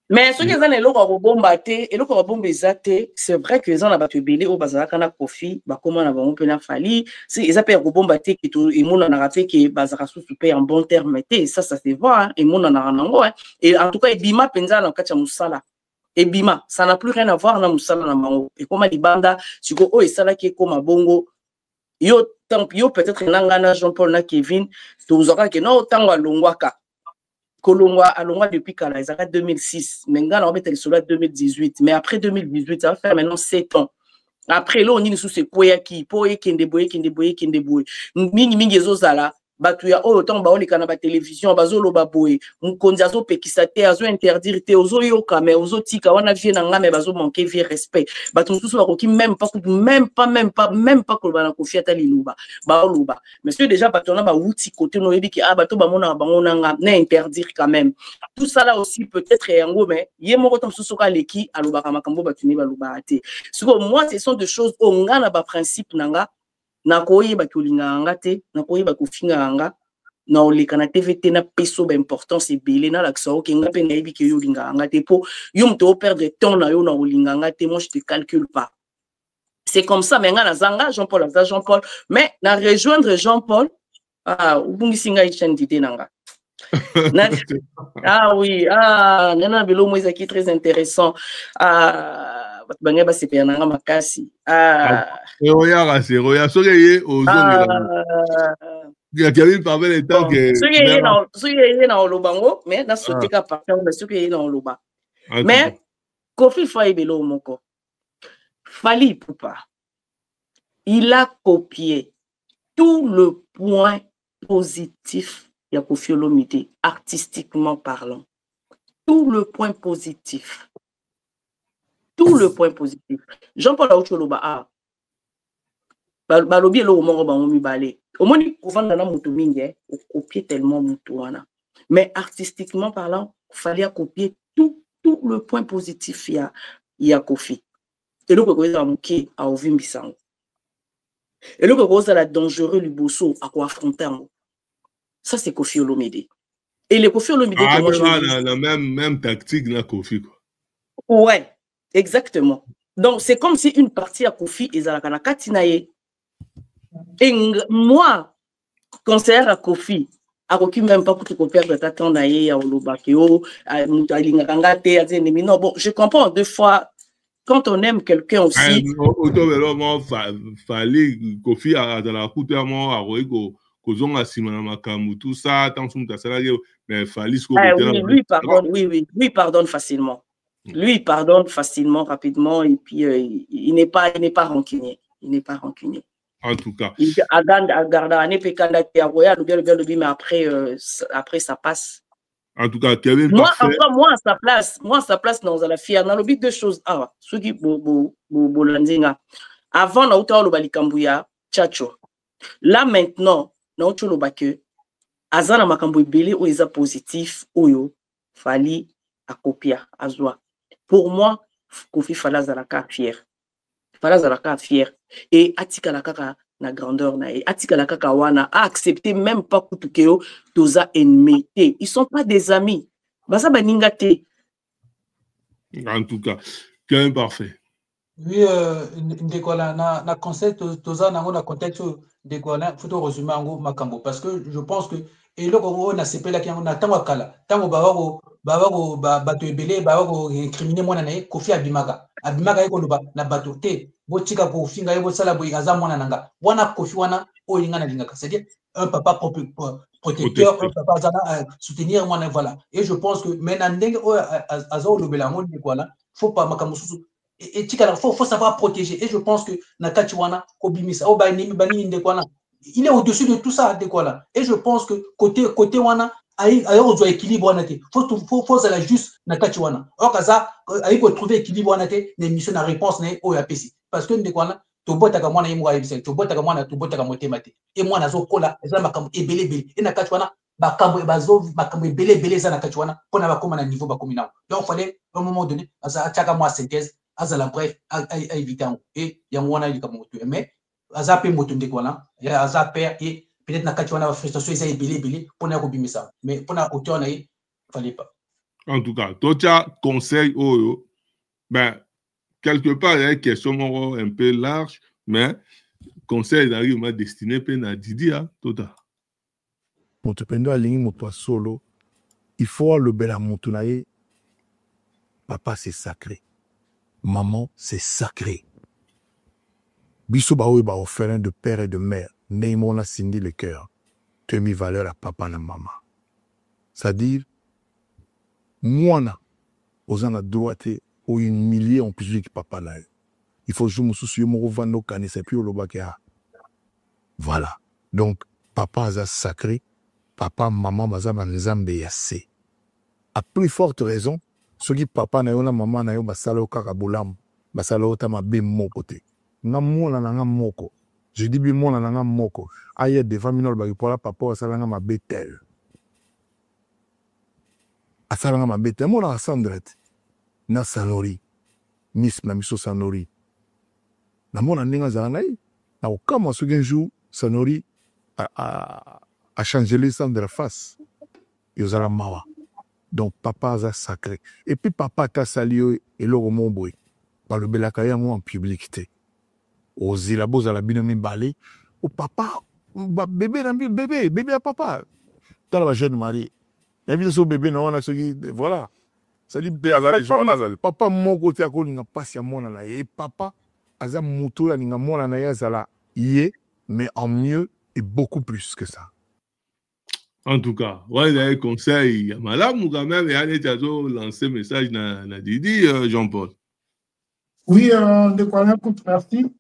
mais ce qu'ils ont les locaux bombarder et locaux bombarder c'est vrai que ils ont la battu belé au bazar kana Kofi ba comment on a bon peu na Fali c'est ils appellent bombarder qui tout et mon on a rappelé que bazar sous paye en bon terme ça se voit et mon on a rango et en tout cas Bima penza na kacha musala et Bima ça n'a plus rien à voir na musala na mango et comme les banda siko o et sala qui comme bongo yo peut-être nangana Jean-Paul na Kevin tu aura que non tango longwaka Kolongwa alongwa depuis kala ezaka 2006 mais ngana on mettre le solo 2018 mais après 2018 ça va faire maintenant 7 ans après là on est sous ce koya qui poye kende boye mingi ezozala batu ya autant ba olika na ba télévision bazolo ba boye mukonzi azo pekisa te azo interdire te ozo yoka mais ozo tika wana vie na ngame bazo manquer vie respect batu mususu bakoki même pas ko bana Kofi ata liluba ba oluba mais c'est déjà batu na ba wuti côté no yebi ki batu ba mona bango na interdire quand même tout ça là aussi peut-être yango mais yemoko tam mususu ka leki aloba ka makambo batu ni baluba ate siko moi ce sont des choses au ngana ba principe nanga na koyeba kolinganga te na koyeba kofinganga na oleka na TVT na peso ba importance ebele na laksa okenga pe na yebi ke yo linganga te po yo mto perdre temps na yo na olinganga te moi je te calcule pas c'est comme ça mais ngana zanga Jean-Paul mais na rejoindre Jean-Paul ubungisi nga chaîne d'idée nanga oui nana belo moi qui très intéressant banga ba sepia nanga makasi roya soke ye ozongela ya Kevin parmi les temps que soke ye na olobango mais na sauter ka partir mais soke ye na oloba mais Kofi fa ebelo moko Fali Ipupa il a copié tout le point positif ya Koffi Olomide artistiquement parlant tout le point positif Jean-Paul Aoucholoba balobi lo mongo bango mibale omoni kovanda na mutu mingi copier tellement mutu wana mais artistiquement parlant fallait copier tout le point positif ya Kofi et le ko eza muki a ovimbisango et le ko eza la dangereux liboso à quoi affronter ça c'est Koffi Olomide et les Koffi Olomide que moi je la même tactique na Kofi quoi ouais exactement donc c'est comme si une partie à Kofi ezalaka na katinaye et moi conseiller à Kofi akoki même pas pour que perdre ta temps na ye ya olobakeo alinganga te azeni non bon je comprends deux fois quand on aime quelqu'un aussi fallait Kofi à la coûte à moi kozonga sima na makamu tout ça tant que ça sera mais fallait lui pardonne facilement. Lui, il pardonne facilement, rapidement, et puis il n'est pas rancunier. Il n'est pas rancunier. En tout cas. Il mais après ça passe. En tout cas, Kevin, moi à sa place, dans la fière, dans le but de choses. Ceux qui avant, na uta oloba likambuya, tchacho. Là maintenant, na uta oloba que azana makambu belé ou eza positif, oyo, fali a copier, azwa. Pour moi, Kofi fala zalaka fier. Et atika la kaka na grandeur na atika la kaka wana a accepté même pas kutukeo toza ennemi. Ils sont pas des amis. Basa baninga te. En tout cas, Kevin parfait. Oui, Ndekola, na concept, toza nango na contexte Ndekola, faut résumer en makambo parce que je pense que et le Congo na sepela ki na tango kala, tango babago bato ebele babago incriminer mwana na ye Kofi abimaka ye koloba na bato te botika Kofi ngai bosala boy aza mwana nanga wana Kofi wana olinga na lingaka, c'est-à-dire un papa protecteur, un papa azana soutenir mwana, voilà. Et je pense que maintenant ndenge azo lobela ngo Ndekola, faut pas makambo susu et faut savoir protéger. Et je pense que Nakachiwana, Kobimisa, il est au-dessus de tout ça, et je pense que côté Wana, ailleurs on doit équilibre faut ça la juste Nakachiwana. Or kaza ailleurs pour trouver équilibre Wana te l'émission na réponse na o ya pesi parce que Ndekwana to bota ka mwana yimwa yebisa to bota ka mwana to bota ka motema te et mwana zo kola eza makambo ebele et Nakachiwana bakambo bazo makambo ebele za Nakachiwana pona bakoma na niveau bakomi na. Donc fallait à un moment donné ça chaka moi synthèse azala bref à éviter et yamwana li kamoto mais azape moto Ndekwana ya azape et peut-être na kati wana frustration eza ebele pona ko bimisa mais pona auteur na fallait pas. En tout cas tocha conseil oyo ben quelque part il y a une question un peu large mais conseil arrive ma destiné pe na Didi hein tota moto pendo alingi moto solo il faut le bela moto na ye papa c'est sacré. Maman, c'est sacré. Biso baoui ba offert de père et de mère. Neymon a sindi le cœur. Tu as mis valeur à papa et à maman. C'est-à-dire, moi, aux en a droite, ou une millier en plus que papa là. Il faut jouer mon souci, mon revenu canis, c'est plus au lobakea. Voilà. Donc, papa a sacré, papa, maman, baza manzambe yassé. À plus forte raison, ceux qui papa na yo na maman na yo basala o kaka bolam basala o tama be moko te nga mona na nga moko je dis bi mona na nga moko aye devant minol ba pola papa asala nga mabe tel asala nga mabe tel mona sandret na sanori nis na miso sanori na mona ninga za nai na okama ce un jour sanori a changé le sang de la face yozala mawa. Donc, papa a sacré. Et puis, papa t'a sali et le roman boy. Par le belakaya en public. Aux ilabos à la binami balé. Au papa, bébé à papa. T'as la jeune Marie. Il y a vu bébé, non, on a ce qui. Voilà. Ça dit, papa, mon côté à quoi il n'a pas si à mon anaï. Et papa, a za moutou, il n'a mon anaï, zala. Y mais en mieux et beaucoup plus que ça. En tout cas, ouais, il y a un conseil. Madame, ou quand même, il y a un lancé message na Didi, Jean-Paul. Oui, merci.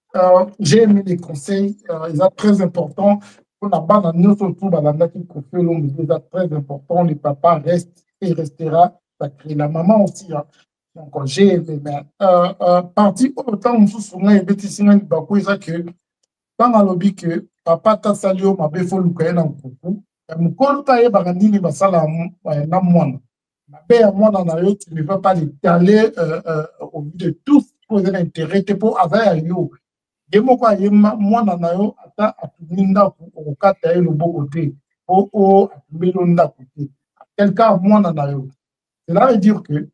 J'ai aimé les conseils. Ils sont très importants. Pour la base, nous surtout, ils sont très importants. Le papa reste et restera sacré. La maman aussi. Hein. Donc, j'ai aimé. Mais, parti autant, on se souvient, que dans le lobby que papa t'a salué, ma béfo, l'Ukraine en coucou. Mukolo ta ye bagandini basala na mwana mabe ya mwana na yo tu ne peux pas l'étaler au vu de tout pour les intérêts pour avoir yo demo kwa ye mwana na yo ata atuminda ko kata ye loboko te o atumilonda côté quelqu'un mwana na yo cela veut dire que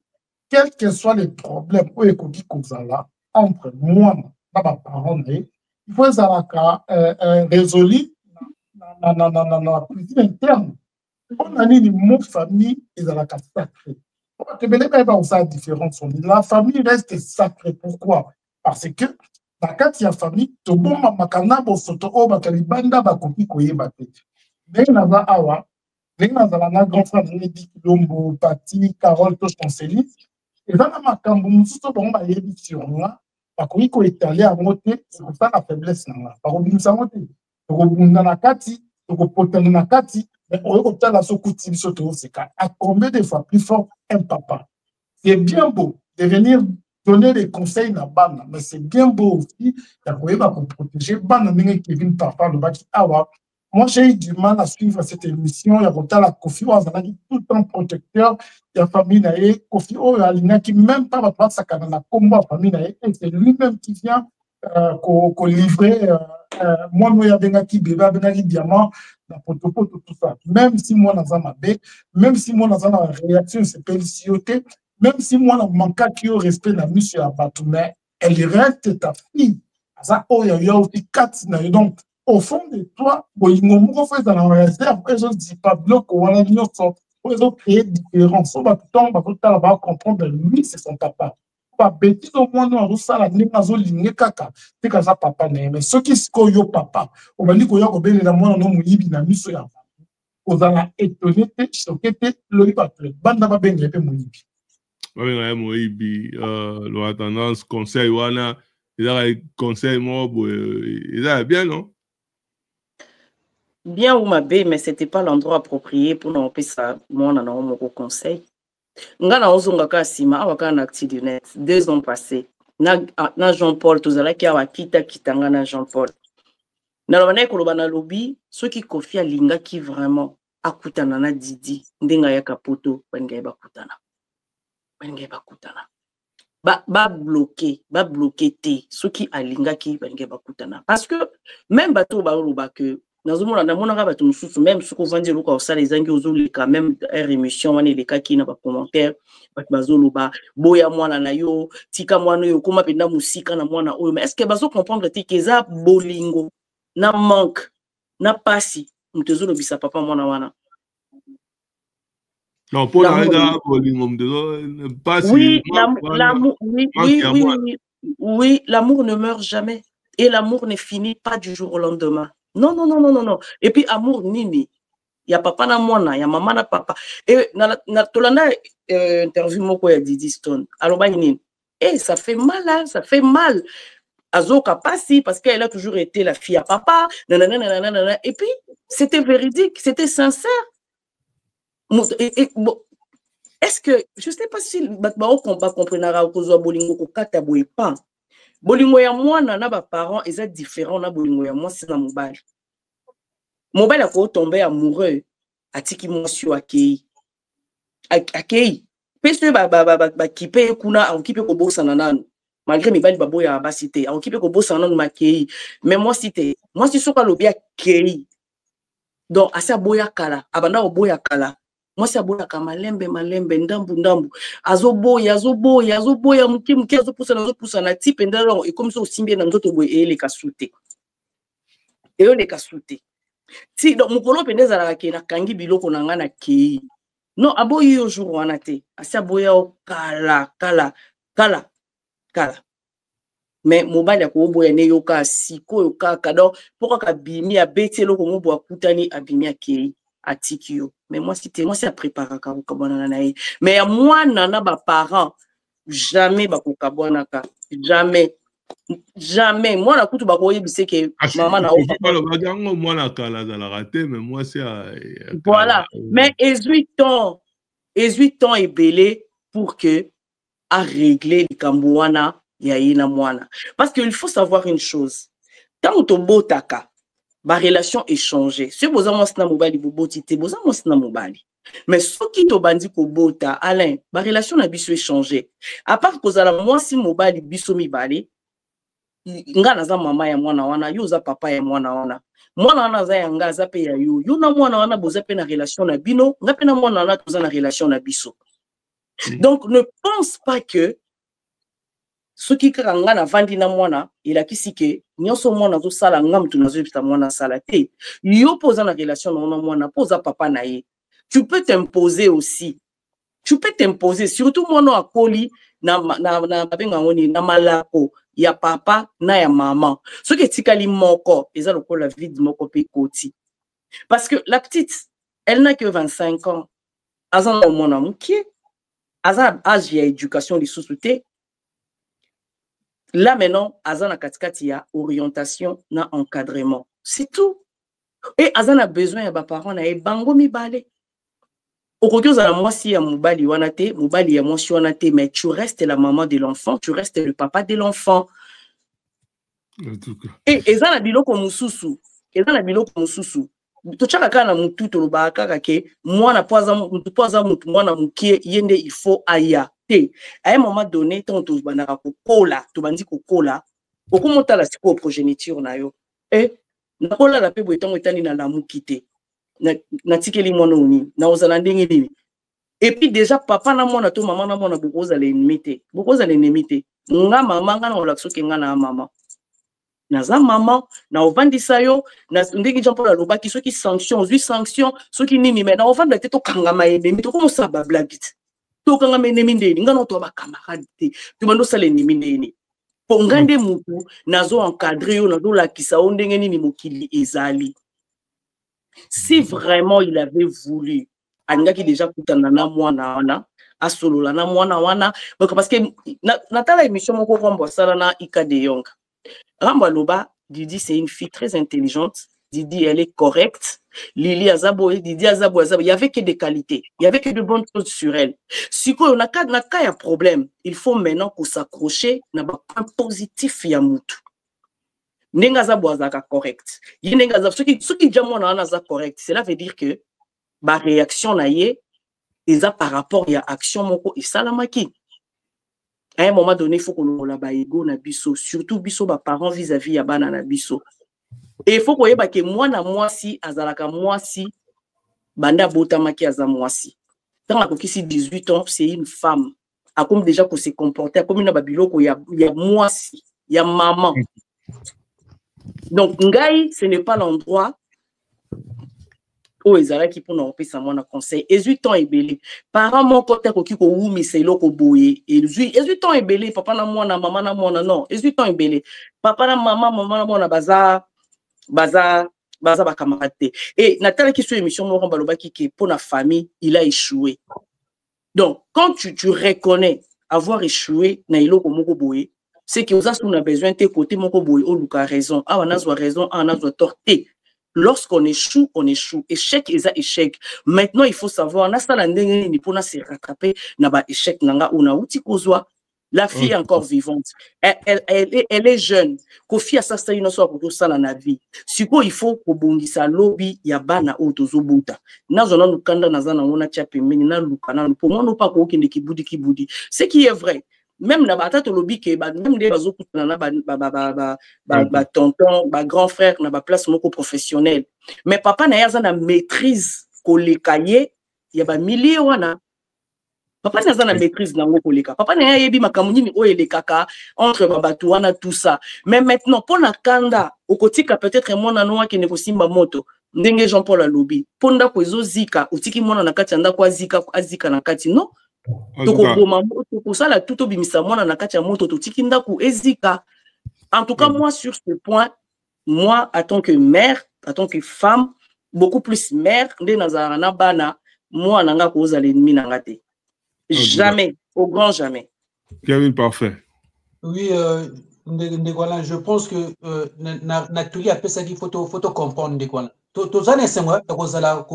quel que soit les problèmes ou ekoki kozala entre mwana na ba parents il faut ça résolu na cuisine interne. On a dit mon famille est dans la sacrée. La différence. La famille reste sacrée. Pourquoi? Parce que dans quand il y a famille, tout bon makana bo soto o bakalibanda bakoki koyebate. Dès na ba awa, dès na na grand frère Nedi Kilombo, Pati, Carole, to chancelier. Et dans la makambo musuto bon ba yebi sur moi, bakoki ko étaler à monter, c'est pour ça la faiblesse na. Par obligation ça monter. Na kati, na kati, mais on la sokouti soto c'est à combien de fois plus fort un papa. C'est bien beau de venir donner des conseils na bana, mais c'est bien beau aussi pour protéger bana Kevin papa le baki awa. Moi j'ai eu du mal à suivre cette émission, il y a la Kofi tout le temps protecteur, il y a famille naé Kofi alina qui même pas va prendre sa canana combat famille naé et c'est lui-même qui vient qu'on livrer moi, il y a des bébé, des diamants, tout ça. Même si moi, dans ma baie, même si moi, dans ma réaction, c'est pélicioté, même si moi, dans mon cas, qui au respect de la mission à Batoumé, elle reste ta fille. Ça, oh, il y a aussi 4 donc, au fond de toi, il y a dans la réserve, ils ont dit pas bloc, ils ont créé différence. On va tout le temps comprendre, lui, c'est son papa. Pas bêtise au moins, nous, ça, la ligne, nous, ligne, caca. C'est comme ça, papa, mais ceux qui se yo papa, on va dire qu'il y a un peu de la moine, on y a mis sur la aux ala étonné, choqué, le papier. Banda va bien grepper mon ibi. Oui, Moïbi, la tendance, conseil, wana, il a un conseil, moi, il a bien, non? Bien ou ma bé, mais c'était pas l'endroit approprié pour nous appeler ça. Moi, on a mon conseil. Nga na ozonga ka sima awaka na accident 2 ans passés. Na Jean-Paul, tozala ki awa kitanga na Jean-Paul. Na lobana koloba na lobi, ceux qui confient à linga qui vraiment akutana na Didi, ndenga ya kapoto, banga ba kutana. Banga ba kutana. Ba bloqué te, ceux qui a linga qui banga ba kutana. Parce que même bato ba loba que nazomona na mona bato mususu même ce qu'on vend dire ko ça les angi ozolika même émission wana les cas qui na ba commentaire bato bazoloba boya mwana na yo tika mwana yo koma penda musika na mwana oyo mais est-ce que bazo comprendre te keza bolingo na manque na pasi mtezo bisa papa mwana wana non pour la regarder bolingo mtezo pasi oui l'amour ne meurt jamais et l'amour ne finit pas du jour au lendemain. Non. Et puis, amour, nini. Il y a papa na mwana, il y a maman na papa. Et na tolanda interview moko ya Didi Stone. Alors, et ça fait mal, hein, ça fait mal. Azoka passi, parce qu'elle a toujours été la fille à papa. Nanana. Et puis, c'était véridique, c'était sincère. Bon, est-ce que, je ne sais pas si on comprendra que bolingo ko kata boye pas. Bolingo ya mwana na ba parents ils sont différents na bolingo ya mwasi na mobali. Mobali ako tomber amoureux atiki mwasi akei. Akei. Pese ba kipe kuna on kipe ko bossa na nanu. Malgré mibali baboya basité, on kipe ko bossa na nanu makei. Mais mwasi te, mwasi soka lobi akei. Donc asa boya kala, abanda boya kala. Moi c'est aboya kama malembe ndambu azoboya muki azopusa na type ndalo et comme ça osimbie na nzoto boye ele kasute si donc mukolo pendeza la ke na kangi biloko na ngana ke non aboyi yo jour wana te asi aboya o kala mais mobile ko boya ne yo ka siko yo ka donc pourquoi ka bimi a betelo ko mo akutani abimi akei atikio. Mais moi, c'est à préparer quand mais à moi, nana, ba parents, jamais, ba kukabonaka, jamais. Moi, la coutu, ba koye, c'est que maman n'a pas. Moi, la kala, la raté, mais moi, c'est. Voilà. Mais 18 ans est belé pour que, à régler les kambouana, yaïna moana. Parce qu'il faut savoir une chose. Tant que ton beau taka, ma relation est changée. Si vous avez un mobile, vous avez un mobile. Mais ce qui te bandi ko bota, Alain, ma relation n'a pas changé. À part que vous avez moi si mobile biso mi bali, nga na za mama ya mwana wana, yo za papa ya mwana wana. Mwana wana za yanga za pe ya yo. Yo na mwana wana boza pe na relation na bino, nga pe na mwana wana toza na relation na biso. Donc ne pense pas que ce qui kanga na vandi na mwana ila kisike nyonso mwana zo sala ngam tunazo bita mwana sala te yo poza na relation na mwana poza papa na ye tu peux t'imposer aussi surtout mwana akoli na babenga ngoni na malako ya papa na ya maman ce qui tikali moko eza lokola vide moko pe koti parce que la petite elle n'a que 25 ans azana mwana mukie azana âge ya éducation li sous-souté. Là maintenant, Azana katikati ya orientation na encadrement. C'est tout. Et Azana a besoin de parents na bango mi balé. Aujourd'hui, moi si ya mobali wanate, mobali ya mwasi wanate, mais tu restes la maman de l'enfant, tu restes le papa de l'enfant. Et Azana biloko mususu, tochaka kana mutu to lobaka ke mwana poza mutu mwana mukie yende il faut aya. À un moment donné, tant que tu bandi kokola, okomota la siko progéniture na yo. Et nakola la pe boetango etani na lamu kité. Na tikeli mwana oni, na ozala ndenge nini. Et puis déjà papa na mwana to maman na mwana bokoza l'ennemi te. nga mama nga na olakso ke nga na mama naza mama na ovandisa yo na ndenge Jean Paul alobaki soki sanction ozwi sanction soki nini mais na ovanda te tokangama ennemi tokomosa bablagi te tokangama ennemi ndeni nga na to bakamarade te tobando sala ennemi ndeni po nga nde mutu nazo encadrer yo nazo lakisa o ndenge nini mokili ezali. Si vraiment il avait voulu alingaki déjà kutana na mwana wana asolola na mwana wana parce que natala émission moko Rambo sala na Ika de Yong. Rambo Loba, Didi c'est une fille très intelligente, Didi elle est correcte, Lili Azabo, Didi Azabo, il y avait que des qualités, il y avait que de bonnes choses sur elle. Si on a un problème, il faut maintenant qu'on s'accroche na ba point positif ya mutu. Nenga Zabo azaka correct. Yenga Zabo ce qui déjà mona na za correct, cela veut dire que ba réaction na ye eza par rapport à action moko et salamaki. À un moment donné, il faut qu'on ait ba ego na biso, surtout biso ba parents vis-à-vis ya bana na biso. Et il faut qu'on ait ba ke moi na moi si azalaka moi si banda botamaki aza moi si. Tant a kokisi 18 ans, c'est une femme. A comme déjà qu'on s'est comporté, comme une babiloko ya moi si, ya maman. Donc ngai, ce n'est pas l'endroit où ils allaient qui pour nous repasser mon conseil. 18 ans et belé. Parents mon côté ko kiko ou mi c'est loko boye. 18 ans et belé. Papa na moi na maman na moi na non. 18 ans et belé. Papa na maman na moi na baza ba camarade. Et Nathalie qui sur émission Laurent Baloba qui pour la famille il a échoué. Donc quand tu reconnais avoir échoué na iloko moko boye, c'est que vous avez besoin de côté moko boye ou luka raison. Ah on a raison, ah on a tort. Lorsqu'on échoue, on échoue. Échec, ils ont échec. Maintenant, il faut savoir, on a ça, ni pour se rattraper, n'a pas échec, n'a pas outil kozwa. La fille est encore vivante. Elle est jeune. Kofi a ça, une soit pour tout ça dans la vie. Si quoi, il faut qu'on bondisse à lobby, il y a bana ou tozo buta. Na zona nous kanda na zana on a tchapé, mais na lukana. Pour moi, nous pas qu'on qui boudi. Ce qui est vrai. Même la bataille au lobby que même des bazo tonton grand frère na place moko professionnel mais papa na yaza na maîtrise ko le cahier ya ba milliers wana papa na yaza na maîtrise na ngoko leka papa na yebi makamuni ni o ele kaka entre babatu wana tout ça mais maintenant pour na kanda okotika peut-être mona noa qui ne kosimba moto ndenge Jean Paul alobi ponda ko ezozika otiki mona na kati anda kwa azika na kati non. Pour ça, tout obimisa mona na kati ya moto totiki ndaku ezika. En tout cas, moi, sur ce point, moi, en tant que mère, en tant que femme, beaucoup plus mère, de nazarana bana, moi, nanga cause à l'ennemi nangate. Jamais, au grand jamais. Kevin, parfait. Oui, je pense que Nathalie a fait ça qu'il faut comprendre. Tous les sengo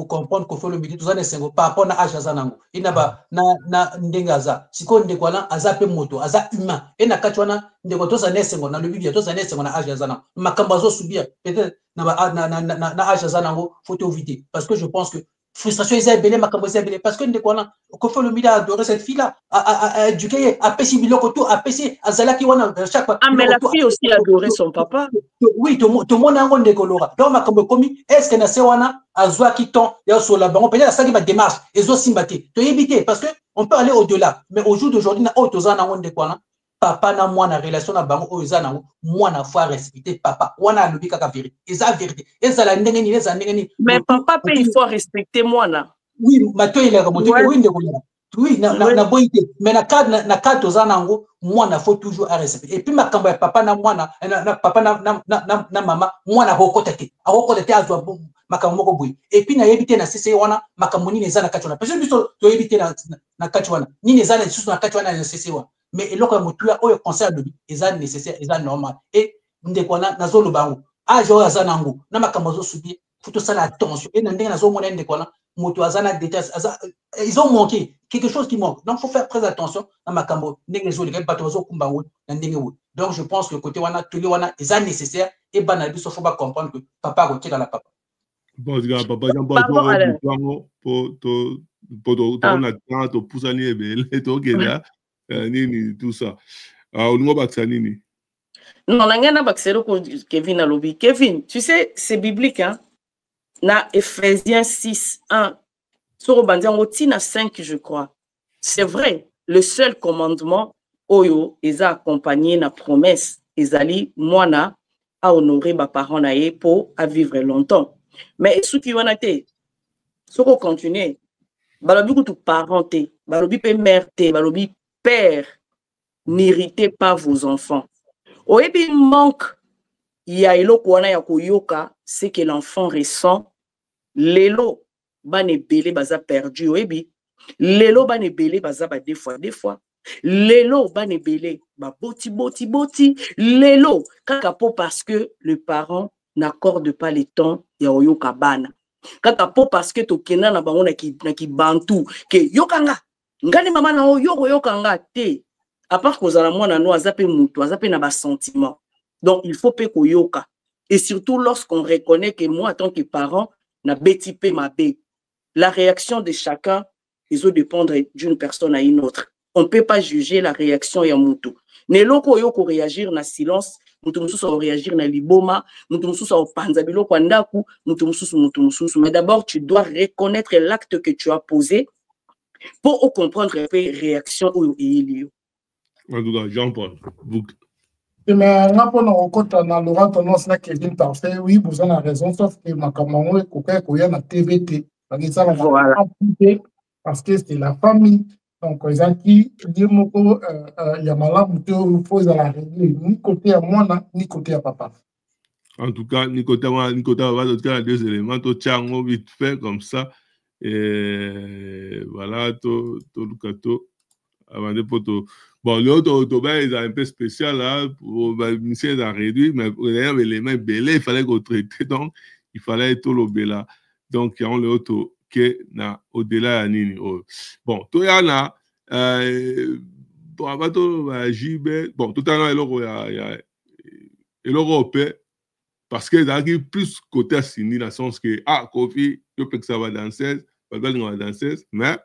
comprendre qu'on fait le midi tous les sengo par rapport à âge zanango inaba na ndengaza siko ndekwala azape moto aza humain et na katwana ndeko tous les sengo na le bibi tous les sengo na âge zanango makambazo subir peut-être na âge zanango faut éviter parce que je pense que frustration est belé makambazo belé parce que ndekwala qu'on fait le midi à adorer cette fille là à éduquer à pécher biloko tout à pécher azalaki wana chaque fois mais la fille aussi adorer son papa. Oui, tout le monde a un décolora. Donc, ma comme commis, est-ce que na sewana azwa qui ton ya sur la banque peut-être ça qui va démarche et zo simbati. To éviter parce que on peut aller au-delà. Mais au jour d'aujourd'hui na autoza na onde quoi papa na moi na relation na bango oza na moi na foi respecter papa. Wana lobi kaka vérité. Eza vérité. Eza la ndenge ni eza ndenge ni. Mais papa peut il faut respecter moi na. Oui, mato il a remonté oui ndeko. Oui, na boité. Mais na cadre tozanango, moi na faut toujours à respecter. Et puis ma kamba papa na moi na papa na maman, moi na rekotete. A rekotete azwa makambo moko boy. Et puis na yebité na CC wana makambo ni neza na katwana. Parce que biso to yebité na katwana. Ni neza na susu na katwana na CC wana. Mais eloko ya mutuya oyo conseil de eza nécessaire, eza normal. Et ndekwana na zolo bango. Ajo azanango na makambo zo subir. Faut tout ça la attention. Et ndenge na zo mona ndekwana moto azana détails ils ont manqué quelque chose qui manque donc faut faire très attention à makambo ndenge zo les bato zo kumba wo na ndenge wo donc je pense que côté wana tuli wana est nécessaire et bana biso faut pas comprendre que papa retirer la papa bon gars papa j'en parle pour on a to poussani ebele to kenda nini tout ça au niveau baksanini non nangana baksero ko Kevin alobi Kevin tu sais c'est biblique hein. Na Ephésiens 6, 1, sur Obandiango, Tina 5, je crois. C'est vrai, le seul commandement oyo eza accompagné na promesse ezali mwana a honorer ba parents na ye pour à vivre longtemps. Mais soki wana te soko continuer balobi kutu parenté balobi pe mère te balobi père n'héritez pas vos enfants. Oyebi manque ya eloko wana ya koyoka c'est que l'enfant ressent lelo bane belé baza perdu oyebi lelo bane belé baza ba deux fois lelo bane belé ba boti lelo kaka po parce que le parent n'accorde pas le temps ya oyoka bana kaka po parce que tokenda na bango na ki bantu ke yokanga ngani mama na yoko yokanga te à part kozala mwana no azape mutu azape na ba sentiment. Donc il faut pe koyoka et surtout lorsqu'on reconnaît que moi en tant que parent na beti pe mabe la réaction de chacun ils doit dépendre d'une personne à une autre. On ne peut pas juger la réaction ya mutu. Ne loko yoko réagir na silence, mutu mususu réagir na liboma, mutu mususu panza biloko andaku, mutu mususu. Mais d'abord tu dois reconnaître l'acte que tu as posé pour comprendre un peu réaction ou il. En tout cas, Jean-Paul. Mais on Laurent tendance na Kevin parfait, oui, vous avez raison, sauf que ma camarade est na TVT. Voilà. Parce que c'est la famille. Donc, ils ont dit, il y a malade, il faut la régler, ni côté à moi, ni côté à papa. En tout cas, ni côté à moi, ni côté à papa, il y a deux éléments, tu tiens vite fait comme ça. Et voilà, tout le cateau. Avant de poto. Bon, l'autre autobus est un peu spécial là, pour monsieur a réduit, mais d'ailleurs, les mains belées, il fallait qu'on traite, donc il fallait tout le bela. Donc, il y a l'autre qui na au-delà de nini. Bon, tout y en a, bon, avant tout, bon, tout à l'heure, il y a parce que ça a plus côté à Sini, dans le sens que, ah, Kofi, je peux que ça va danser, ça va danser, mais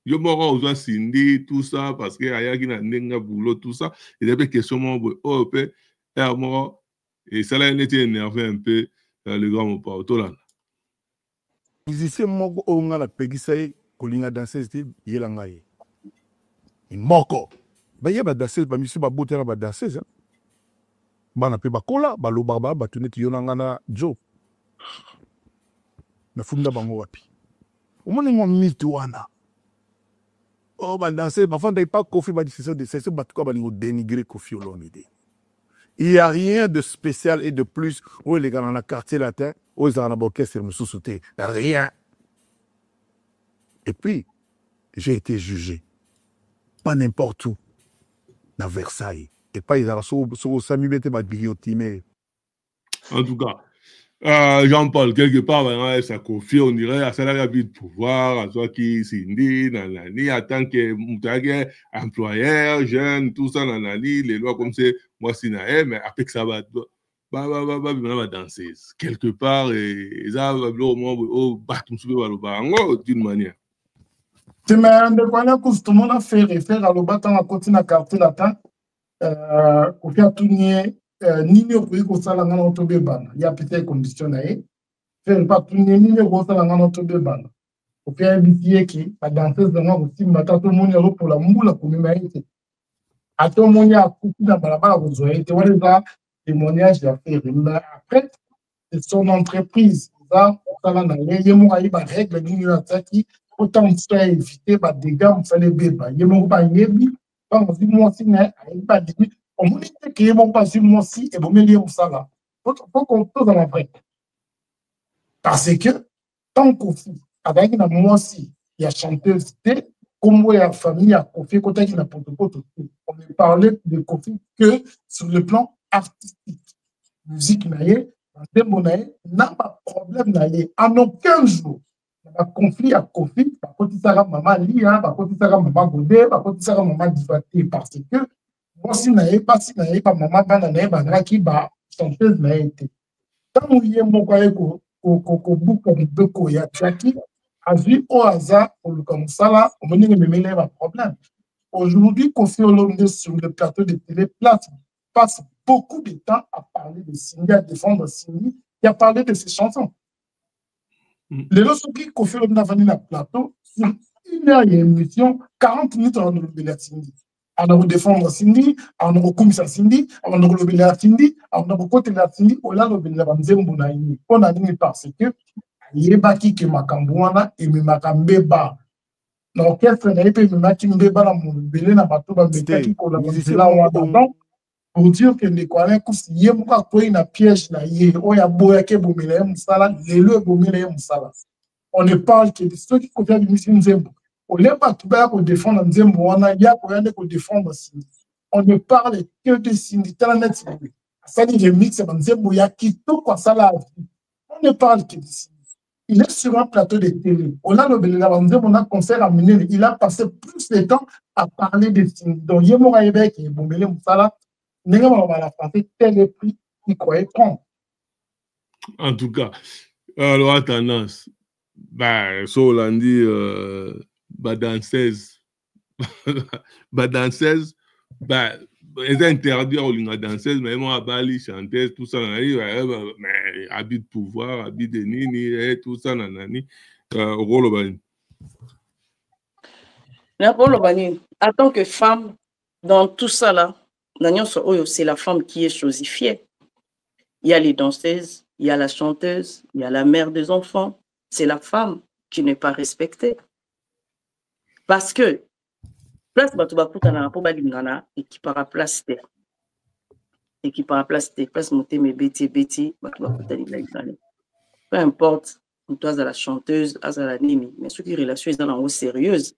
je m'aurais besoin Cindy, tout ça, parce qu'il y a qui n'a pas boulot, tout ça. Et des questions, et ça l'a été énervé un peu, le grand mot pas là. Musicien moko onga la pegisai kolinga danseuse ti yelanga ye. Moko. Ba yeba danseuse ba misi ba botera ba danseuse. Bana pe ba kola ba lo barba ba tuneti yonanga na Joe. Na funda bango wapi. Omoni ngo miti wana. Oh, bah, danser, ma femme n'est pas Kofi, bah, c'est ça, bah, quoi, bah, nous dénigrer Kofi Olomide. Il n'y a rien de spécial et de plus. Où les gars dans le quartier latin, où ils ont un orchestre, ils me sous-sauté. Rien. Et puis, j'ai été jugé. Pas n'importe où. À Versailles. Et pas, ils ont Sami Bete, ma guillotiné. En tout cas, Jean-Paul, quelque part, ça confie, on dirait, à ça la vie de pouvoir, à toi qui s'indy, nanani, en tant que employeur, jeune, tout ça, nanani, les lois comme c'est, moi, c'est naïf, mais après que ça va, danser. Quelque part, et ça va, au moins, au d'une manière. Tu m'as demandé que tout le monde a fait référence à l'obatan à côté de la carte latin, au fait, tout nier. Nini okoki kosala nga na tobebana ya pete condition na ye faire pas tourner nini okosala nga na tobebana okoki ayebisi ye ki badanseuse yango kosimba ata tomoni alopola mbula komema ye te ata omoni akufi na balabala kozwa ye te wana eza témoignage ya faire mais après c'est son entreprise eza kosala na ye moko ayeba règle nini oyo atiaki autant mosusu aévite badégâts mosala ebeba ye moko bayebi bangozi mwasi na ye ayebi badimi. On me dit que les gens passent moi aussi et vous me liez ça là. Faut qu'on pose dans la vraie. Parce que tant qu'on fait avec une moi aussi, il y a chanteuse, comme il y a famille, il y a Kofi, quand il y a protocole, on ne parlait de Kofi que sur le plan artistique. Musique naïe, n'a pas de problème naïe. En aucun jour, il y a un conflit à Kofi, par contre, il s'arrête maman Lia, par contre, il s'arrête maman Godé, par contre, il s'arrête maman Divaté, parce que moi, si je pas si je pas maman, je qui ba chanteuse na été. Tant où il y a mon collègue au bout comme Beko ya Tchaki, a vu au hasard pour le comme ça là, on me dit que me un problème. Aujourd'hui, Kofi Olomide sur le plateau de télé passe beaucoup de temps à parler de Sini, à défendre Sini et à parler de ses chansons. Les autres qui Kofi Olomide a venu dans le plateau, sur une heure, il y a une émission, 40 minutes dans le Sini. on a défendre Cindy, on a commis à Cindy, on a lobby à Cindy, on a côté à Cindy, on a lobby à Banzembo naïni. On a dit parce que yebaki que Makambouana et Makambeba. L'orchestre n'a pas Makambeba dans mon belé na bateau bambetaki pour la là on pour dire que les Koualins tous yemuka pour une piège na yé oya boya ke bomile musala lelo bomile musala. On ne parle que de ceux qui conviennent du Monsieur Nzembo. On ne parle pas de défendre Nzembo, on a de défendre Cindy. On ne parle que de Cindy. Ça dit le mix Nzembo, il y a qui tout quoi ça là. On ne parle que de Cindy. Il est sur un plateau de télé. On a le Nzembo, on a un concert à mener. Il a passé plus de temps à parler de Cindy. Donc, il y a mon rêve qui est bon, mais ça on va la faire tel prix qu'il croyait prendre. En tout cas, alors tendance. Bah, so on dit danseuse, danseuse, bah, ils interdit à danseuse, mais moi, Bali, chanteuse, tout ça, mais habit de pouvoir, habit de nini, tout ça, nanani, rôle bani. En tant que femme, dans tout ça là, c'est la femme qui est chosifiée. Il y a les danseuses, il y a la chanteuse, il y a la mère des enfants. C'est la femme qui n'est pas respectée. Parce que, place Batoubakoutana, pour Balingana, et qui para place terre. Et qui para place terre, place monter mes Betty, Batoubakoutana. Peu importe, toi, à la chanteuse, à la nini, mais ceux qui relation sont dans sérieuse,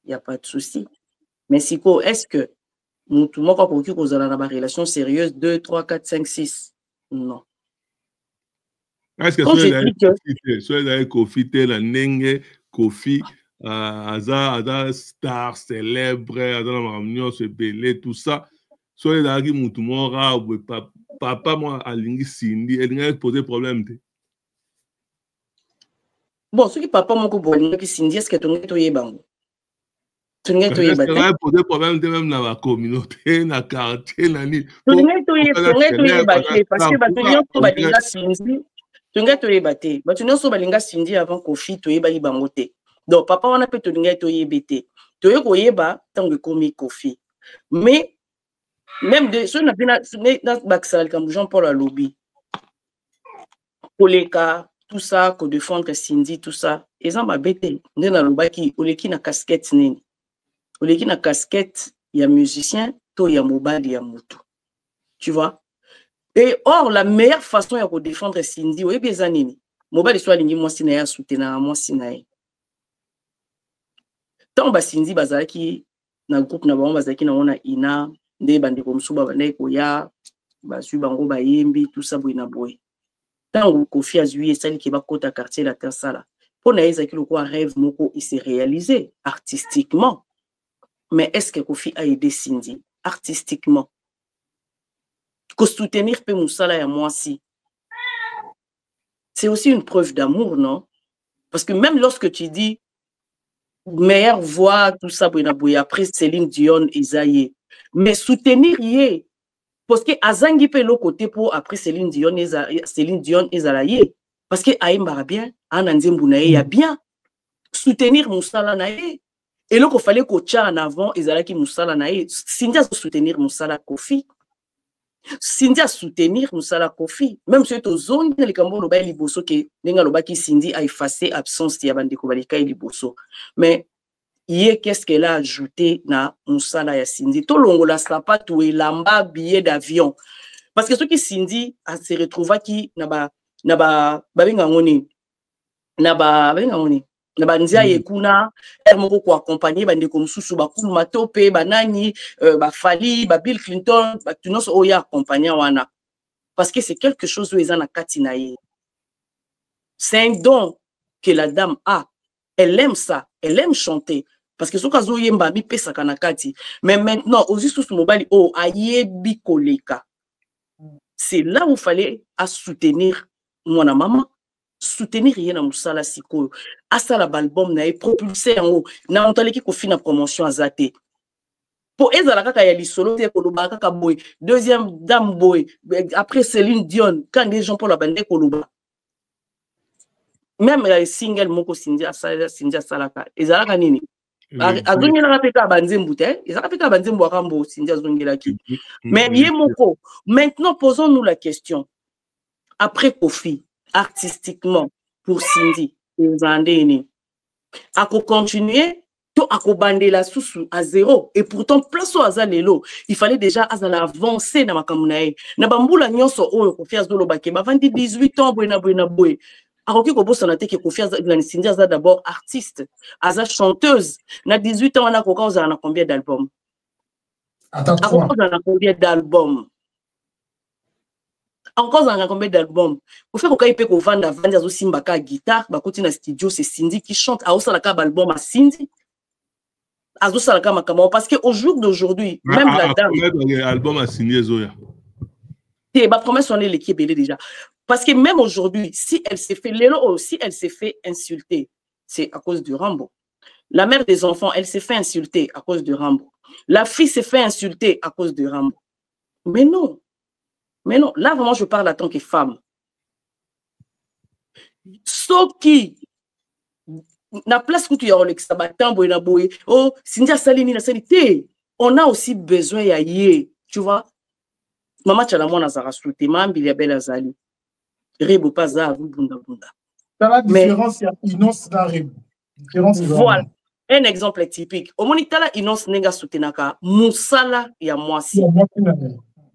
il n'y a pas de souci. Mais si quoi, est-ce que nous, tout le monde, quand on a une relation sérieuse, 2, 3, 4, 5, 6, non. Est-ce que soit d'ailleurs Kofi la Nenge, Kofi, Aza star célèbre, Aza la Maramignon, se belé, tout ça, soit d'ailleurs Moutoumora, papa, moi, à Lingi Cindy, elle n'a pas posé problème. Bon, ce qui papa, moi, que Cindy, est-ce que tu as eu bango? Tu n'as pas eu posé problème même dans la communauté, dans le quartier, dans le. Tu n'as pas eu parce que Cindy. Tu n'as pas eu tu n'as pas eu Cindy avant Kofi, tu n'as pas eu bangote. Donc, papa, on a peut tu n'as pas eu bêté. Tu n'as pas eu tant que commis Kofi. Mais, même de ceux qui ont Baksal, comme Jean-Paul a lobby, Poleka, tout ça, qu'on défendre Cindy, tout ça, ils ont bêté. Nous avons qui na casquette, Oleki na casquette, il y a musicien, il y a mobile, il y a moto. Tu vois? Et or, la meilleure façon de défendre Cindy, oui, bien zanini. Mobile soit lingi moi sinaye soutenir moi sinaye. Tant ba Cindy bazaki na groupe na ba bazaki na ona ina nde bande ko msuba bande ko ya ba su bango ba yembi tout ça boina boy. Tant Kofi azui esali ke ba kota quartier la terre pour na ezaki le quoi rêve moko il s'est réalisé artistiquement. Mais est-ce que Kofi a aidé Cindy artistiquement? Que soutenir pe Moussala et moi si. C'est aussi une preuve d'amour, non? Parce que même lorsque tu dis meilleure voix, tout ça, après Céline Dion, Isaïe, mais soutenir yé. Parce que Azangi pe l'autre côté pour après Céline Dion, Isaïe. Parce que Aïmba bien, Ananzembounaye, il y a bien. Soutenir Moussala naïe. Et là, il fallait qu'on tire en avant, Ezalaki Moussala naïe. Cindy a soutenir Moussala Kofi. Cindy a soutenir Moussala Kofi. Même si tu as zone, les Cambodges, le liboso que Nenga Cindy a effacé absence de Yabande Kobalika et liboso. Mais hier, qu'est-ce qu'elle a ajouté na Moussala et Cindy? Tout le monde la sapat ou lamba billet d'avion. Parce que ce qui Cindy a se retrouvé qui naba na banzia yekuna moko ko accompagner bande ko mususu bakulu matope banani bafali ba Bill Clinton batunoso oya accompagner wana parce que c'est quelque chose où ils en a katinaye. C'est un don que la dame a. Elle aime ça, elle aime chanter parce que ce kazo yemba bi pesa kanakati. Mais maintenant aussi sous mobile oh ayebi koleka. C'est là où il fallait à soutenir mon maman. Soutenir rien à Moussala Siko, à ça l'album n'a propulsé en haut, n'a entendu qu'il confie la promotion à Zate. Pour Ezalaka Kayali solo, Kolobaka boy, deuxième dame boy, après Céline Dion, quand les gens pour la bande Koloba. Même les single Moko Cindy Salaka, Ezalaka Nini. azongi na peka banzembu te ezaka peka banzembu akambo Cindy azongelaki mais yemoko maintenant posons-nous la question après Kofi artistiquement pour Cindy ezandeni ako continuer to ako bandela susu à zéro et pourtant place au azalelo il fallait déjà azala avancer na makamunae na bambula nyonso oyo Kofi azolobake bavandi 18 ans boy akoki kobosana te ke Kofi Cindy aza d'abord artiste aza chanteuse na 18 ans wana koka ozala na combien d'albums encore na combien d'albums encore dans combien d'albums Kofi kokai pe ko vanda vandi azo simba ka guitare bakoti na studio c'est Cindy qui chante a osala ka album à Cindy azo sala ka makamo parce que au jour d'aujourd'hui même la dame album à signer Zoya et ma promesse on est l'équipe belé déjà parce que même aujourd'hui si elle s'est fait insulter c'est à cause de Rambo. La mère des enfants elle s'est fait insulter à cause de Rambo. La fille s'est fait insulter à cause de Rambo. Mais non, là vraiment je parle en tant que femme. Ce qui na place que tu y as Rolex Sabatambo et Naboé, oh Cindy Salini na sanité, on a aussi besoin y tu vois. Maman Tchalamon Nazara Souté, Maman Biliabel Azali. Rebo pas à bunda. Dans la différence, il y a Innocence dans Rebo. Voilà. Un exemple typique. Au monitala Innocence Nenga Soutenaka, Moussala ya Mwasi.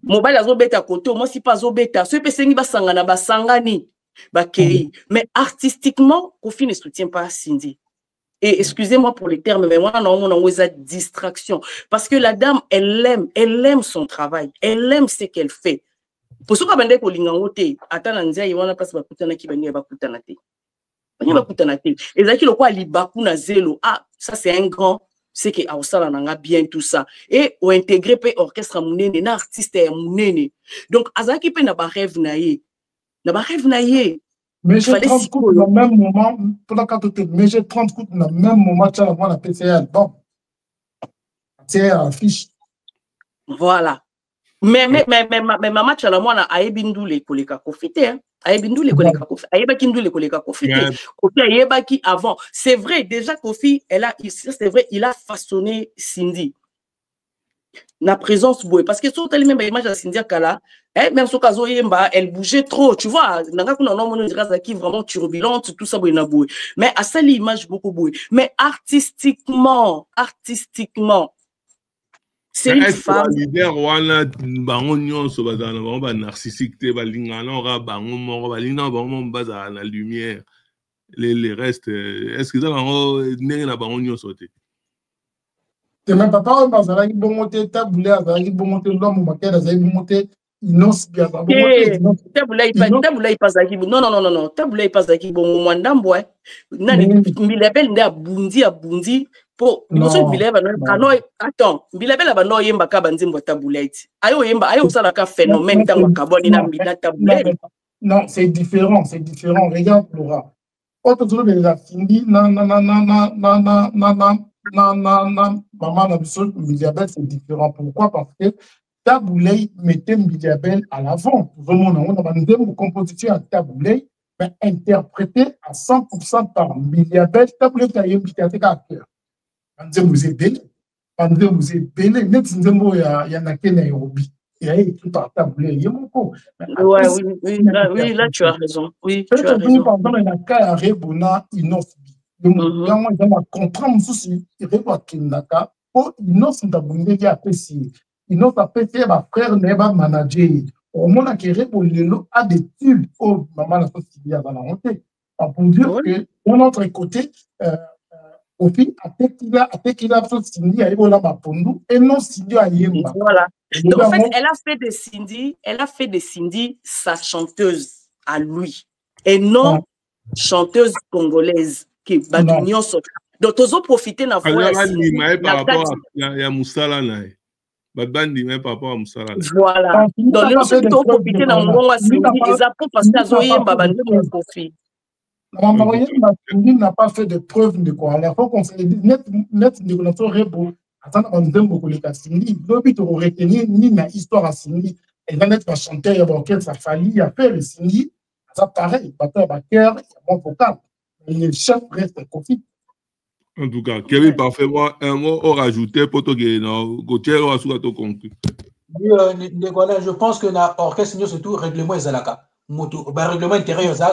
Mobile azobeta côté, moi si pas zobeta, ce pesengi basangana basangani. Bakei. Mais artistiquement, Kofi ne soutient pas Cindy. Et excusez-moi pour les termes, mais moi, on a une distraction. Parce que la dame, elle aime son travail. Elle aime ce qu'elle fait. Pour ce qu'on a dit, ça c'est un grand, c'est que a bien tout ça. Et on intègre l'orchestre mounene, l'artiste mounene. Donc, Azaki pe na ba rêve naie. Mais j'ai 30 coups dans le même moment, pour la carte, mais j'ai 30 coups dans le même moment, tu as la PCA album. C'est affiche. Voilà. Mais maman, tu as la moine à Ebindou les collègues à profiter. Aebindu les collègues à profiter. Aebakindu les collègues à profiter. Kofi Aebaki avant. C'est vrai, déjà Kofi, c'est vrai, il a façonné Cindy. La présence bouée parce que sur telle même image à Cindy Kala même sur Kazo Yemba elle bougeait trop tu vois nanga kuna non mon qui vraiment turbulente tout ça bouée mais à ça l'image beaucoup bouée mais artistiquement c'est une femme leader wana bango nyonso bazana bango ba narcissique te balingana ora bango moko balina bango baza na lumière les restes est-ce que ça bango ndenge na bango nyonso te. Même papa, on a dit bon monter taboulé, on a dit bon monter l'homme, on a dit bon monter Innocence bien. Taboulé il passe à qui non taboulé il passe à qui bon mwandambo nani Bilabel nda bundi pour Innocence Bilabel kano attends Bilabel aba no yemba ka banzimbo taboulé ayo yemba ayo sala ka phénomène tango kaboni na mbina taboulé. Non, c'est différent, regarde Laura. Autre chose de la Cindy maman Nabiso Mbiliabel, c'est différent. Pourquoi? Parce que Taboulé mettait Mbiliabel à l'avant. Vraiment, on a une composition à Taboulé, mais interprétée à 100% par Mbiliabel. Taboulé a eu un à cœur. Vous êtes belé. Net Nzembo, il y en a qui Nairobi. Il y a écrit par Taboulé. Il y a mon coup. Oui, là tu as raison. Oui, tu as raison. Par exemple, il y a un cas à Rebona, Innocence. Quand on comprend aussi, il faut qu'il n'y ait pas Innocence d'abonder à PC. Innocence à PC, ma frère n'est pas manager. Au moment où il a des tubes, oh, maman n'a pas suivi à la montée. Pour dire que, de notre côté, au fil, après qu'il a fait Cindy à Ebola Mapondu, et non Cindy à Yemba. Voilà. Donc, en fait, elle a fait de Cindy sa chanteuse à lui, et non chanteuse congolaise. Qui badunion so donc ils ont profité na voix par rapport à Moussala nae badbandi mais par rapport à Moussala voilà donc les autres ont profité na ngonga Cindy ils a pour passer à Zoyemba bande mon profit Cindy n'a pas fait de preuve de quoi il faut qu'on se dise net de notre rebo attends on donne beaucoup les Cindy l'obit de retenir ni na histoire à Cindy elle va être chanteur d'orchestre ça fallait à faire Cindy ça pareil batteur backer bon vocal. Le chef reste Kofi. En tout cas, Kevin, parfaitement, un mot au rajouter pour que Gauthier aura soit tout conclu. Je pense que l'orchestre, surtout, règlement est là. Règlement intérieur, ça,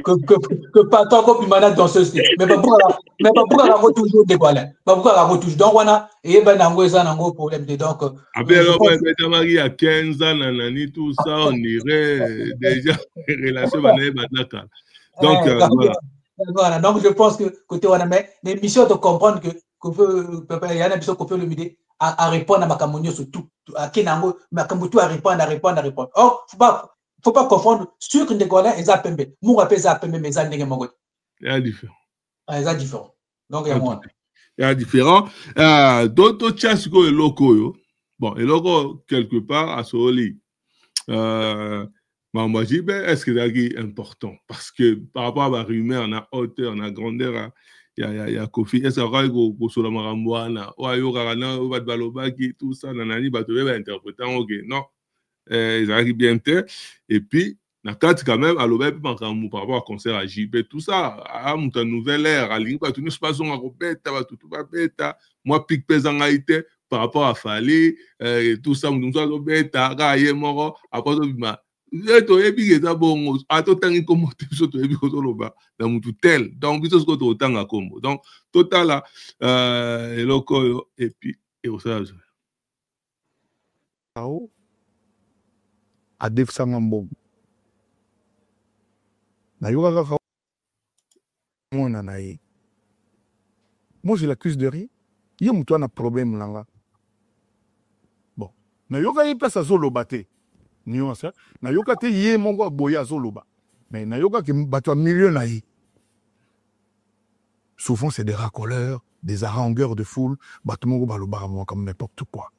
que pas tant qu'on peut manager dans ce style. Mais pas pourquoi la retouche de quoi là. Pas pourquoi la retouche. Donc, on a, et ben, ça, un gros problème. Donc, après, il y a 15 ans, nanani, tout ça, on irait déjà relation avec Badaka. Donc, voilà. Donc, je pense que côté on a mais l'émission de comprendre que il y a une émission qu'on peut le midi à répondre à ma camonio sur tout. À qui n'a ma camotu à répondre. Or, faut pas confondre sucre de Gola et Zapembe. Mon rappel Zapembe, mais ça n'est pas il y a différent. Il y a différent. Donc, il y a moins. Il y a différent. D'autres chasses que le loco, bon, le loco, quelque part, à Soli. Moi, je dis, est-ce que c'est important? Parce que par rapport à la rumeur, on a hauteur, on a grandeur, il y a Kofi, est-ce que c'est la Maramouana, ou il y a Balobaki, tout ça, nanani, tu vas interpréter, ok, non, ils arrivent bien fait. Et puis, na carte quand même, à l'objet, par rapport au concert à JP, tout ça, à une nouvelle ère, à l'ingénieur, tout nous se passe, on a répété, tout va bêta, moi, pique pesant a été, par rapport à Fali, tout ça, nous sommes bêta, raillé, moro, après, donc total et puis à Def Sangambom na yoga moi je l'accuse de rien. Il y a un problème là. Bon, na yoga il passe à Zolobate. Nuance, na yoka te yé mongo boya zoloba. Mais na yoka ki bato milieu na yi. Souvent c'est des racoleurs, des harangueurs de foule, bato mongo baloba comme n'importe quoi.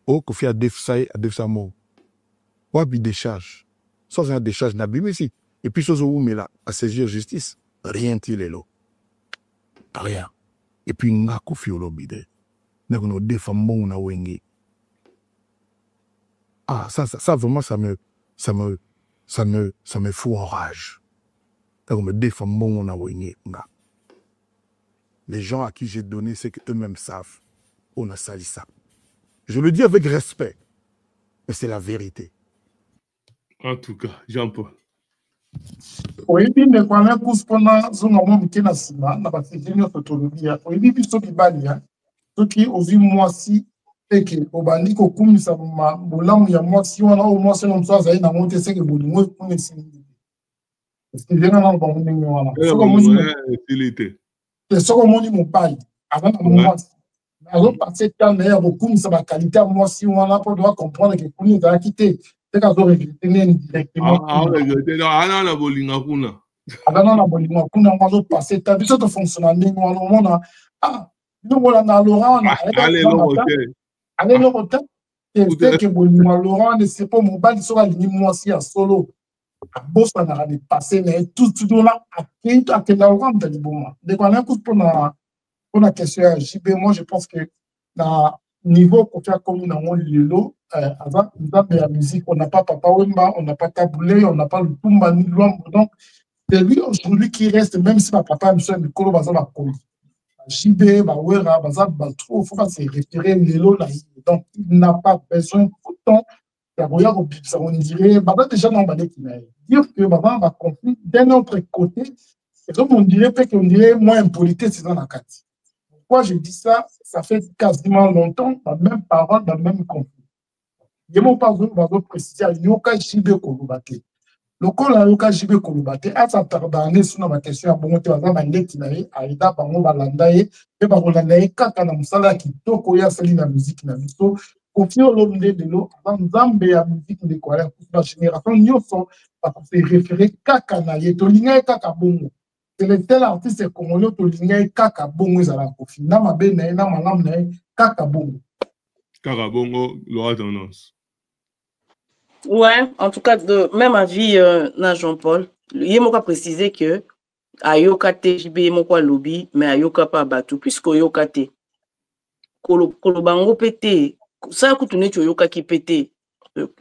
Oh, Kofi a defsamo. Wabi décharge. Sans un décharge n'a bimé si. Et puis chose où mais là à saisir justice, rien t'il est là. Rien. Et puis nga Kofi olobide. N'a qu'on défamons na wengi. Ah, ça vraiment, ça me fout en rage. On me défend mon awéné. Les gens à qui j'ai donné, c'est qu'eux-mêmes savent. On a sali ça. Je le dis avec respect, mais c'est la vérité. En tout cas, Jean-Paul. Oui, mais quand on a poussé pendant ce moment qui n'a pas n'a pas fait une autonomie. Oui, puis ce qui va bien, ce qui au vu moi si et que au bandi ko kumi sa ma bolam ya moi si on a au moins c'est non ça na monter c'est que bolingo kumi si parce que vient dans bon ningo wala ce que mon mon pai avant moi alors passer temps meilleur beaucoup ça va qualité moi si on a pas doit comprendre que kumi va quitter c'est quand on réfléchit directement non la bolinga kuna avant na bolinga kuna on va passer temps ça te fonctionne ningo on a nous voilà na Laurent allez le retard c'est que Laurent ne sait pas mon bal sur la ligne moi si à solo à boss on a passé mais tout là à que Laurent dans le bon donc on a coup pour la question à JB moi je pense que na niveau pour faire comme dans mon lilo avant la musique on n'a pas Papa Wemba on n'a pas Taboulé on n'a pas le Tumba ni Luambo donc c'est lui aujourd'hui qui reste même si ma papa me soeur Mikolo baza ba koli JB, Bawera, Bazab, Baltro, il faut pas se référer Lélo là. Donc, il n'a pas besoin pourtant on dirait, déjà non, dire que Baba va conflit d'un autre côté, et donc on dirait qu'on dirait moins impolité, c'est dans la carte. Pourquoi je dis ça? Ça fait quasiment longtemps, la même parole, la même conflit. Il n'y a pas besoin de préciser, il n'y a pas JB Kolobate. Le col a eu KGB Kolobate, à sa tardane sur ma question à Bongote, à la Netinae, à Ida Bango Balandae, et Barolandae, Kakana Moussala qui tokoya sali la musique Nabiso, confie au l'homme de l'eau, avant Zambe à musique de quoi, la génération Nyoso, parce que c'est référé Kakana, et Tolinga et Kakabongo. C'est le tel artiste congolais, Tolinga et Kakabongo, ils allaient confier. Namabe Nae, Namalam Nae, Kakabongo. Kakabongo, l'aura tendance. Ouais, en tout cas, de même avis, Jean-Paul, il m'a précisé que Ayoka TJB moko lobby, mais Ayoka pas battu, puisque Ayoka T. Kolobango pété, ça coûte une Oyoka qui pété,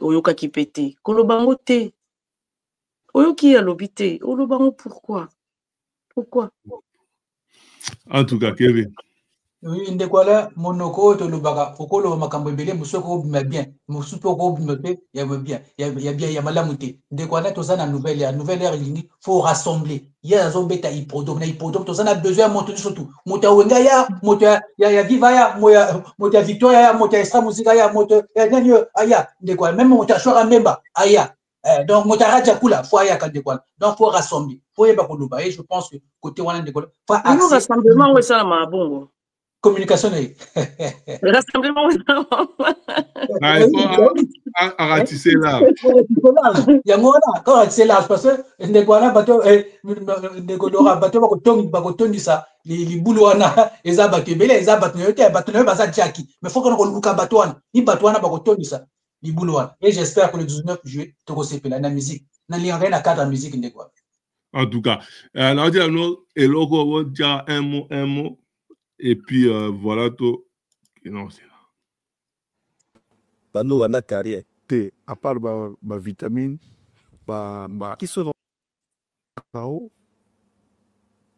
Oyoka qui pété, Kolobango T. Oyoki a lobby T, Olobango pourquoi? Pourquoi? En tout cas, Kevin. Oui, Ndekwala, monoko, tolobaka, fokolo, makambo ebele, musoko bien, musoko bien, il y a bien, il y a malamute. Ndekwala, tout ça, la nouvelle ère, il faut rassembler. Il y a un bêta hippodrome, tout ça, on a besoin de monter surtout. Mota Wengaya, Mota, ya Vivaya, Mota Victoria, Mota Extra Musica, Mota, Aya, Ndekwala, même Mota Chora Memba, Aya. Donc, Mota Rajakula, faut Aya, Ndekwala. Donc, faut rassembler. Faut y aller, et je pense que côté Wana Ndekwala, faut accès. Le rassemblement, oui, ça, ma bon. Communication. Le rassemblement, oui, il faut ratisser large. Il y a moi là, quand ratisser large, parce que Ndekwana, Ndekodora, Bakotondi, ça, les boulouana, les abatubélés, les abatubélés, Jackie. Mais il faut qu'on ait le Batouana, ni Batouana, Bakotondi, ça, les boulouana. Et j'espère que le 19 juillet, tu vas la musique. N'a rien à cadre la musique Ndekwana. En tout cas, on a dit un mot. Et puis, voilà tout. Non, c'est là. Bano wana carrière. À part ma vitamine, qui sont dans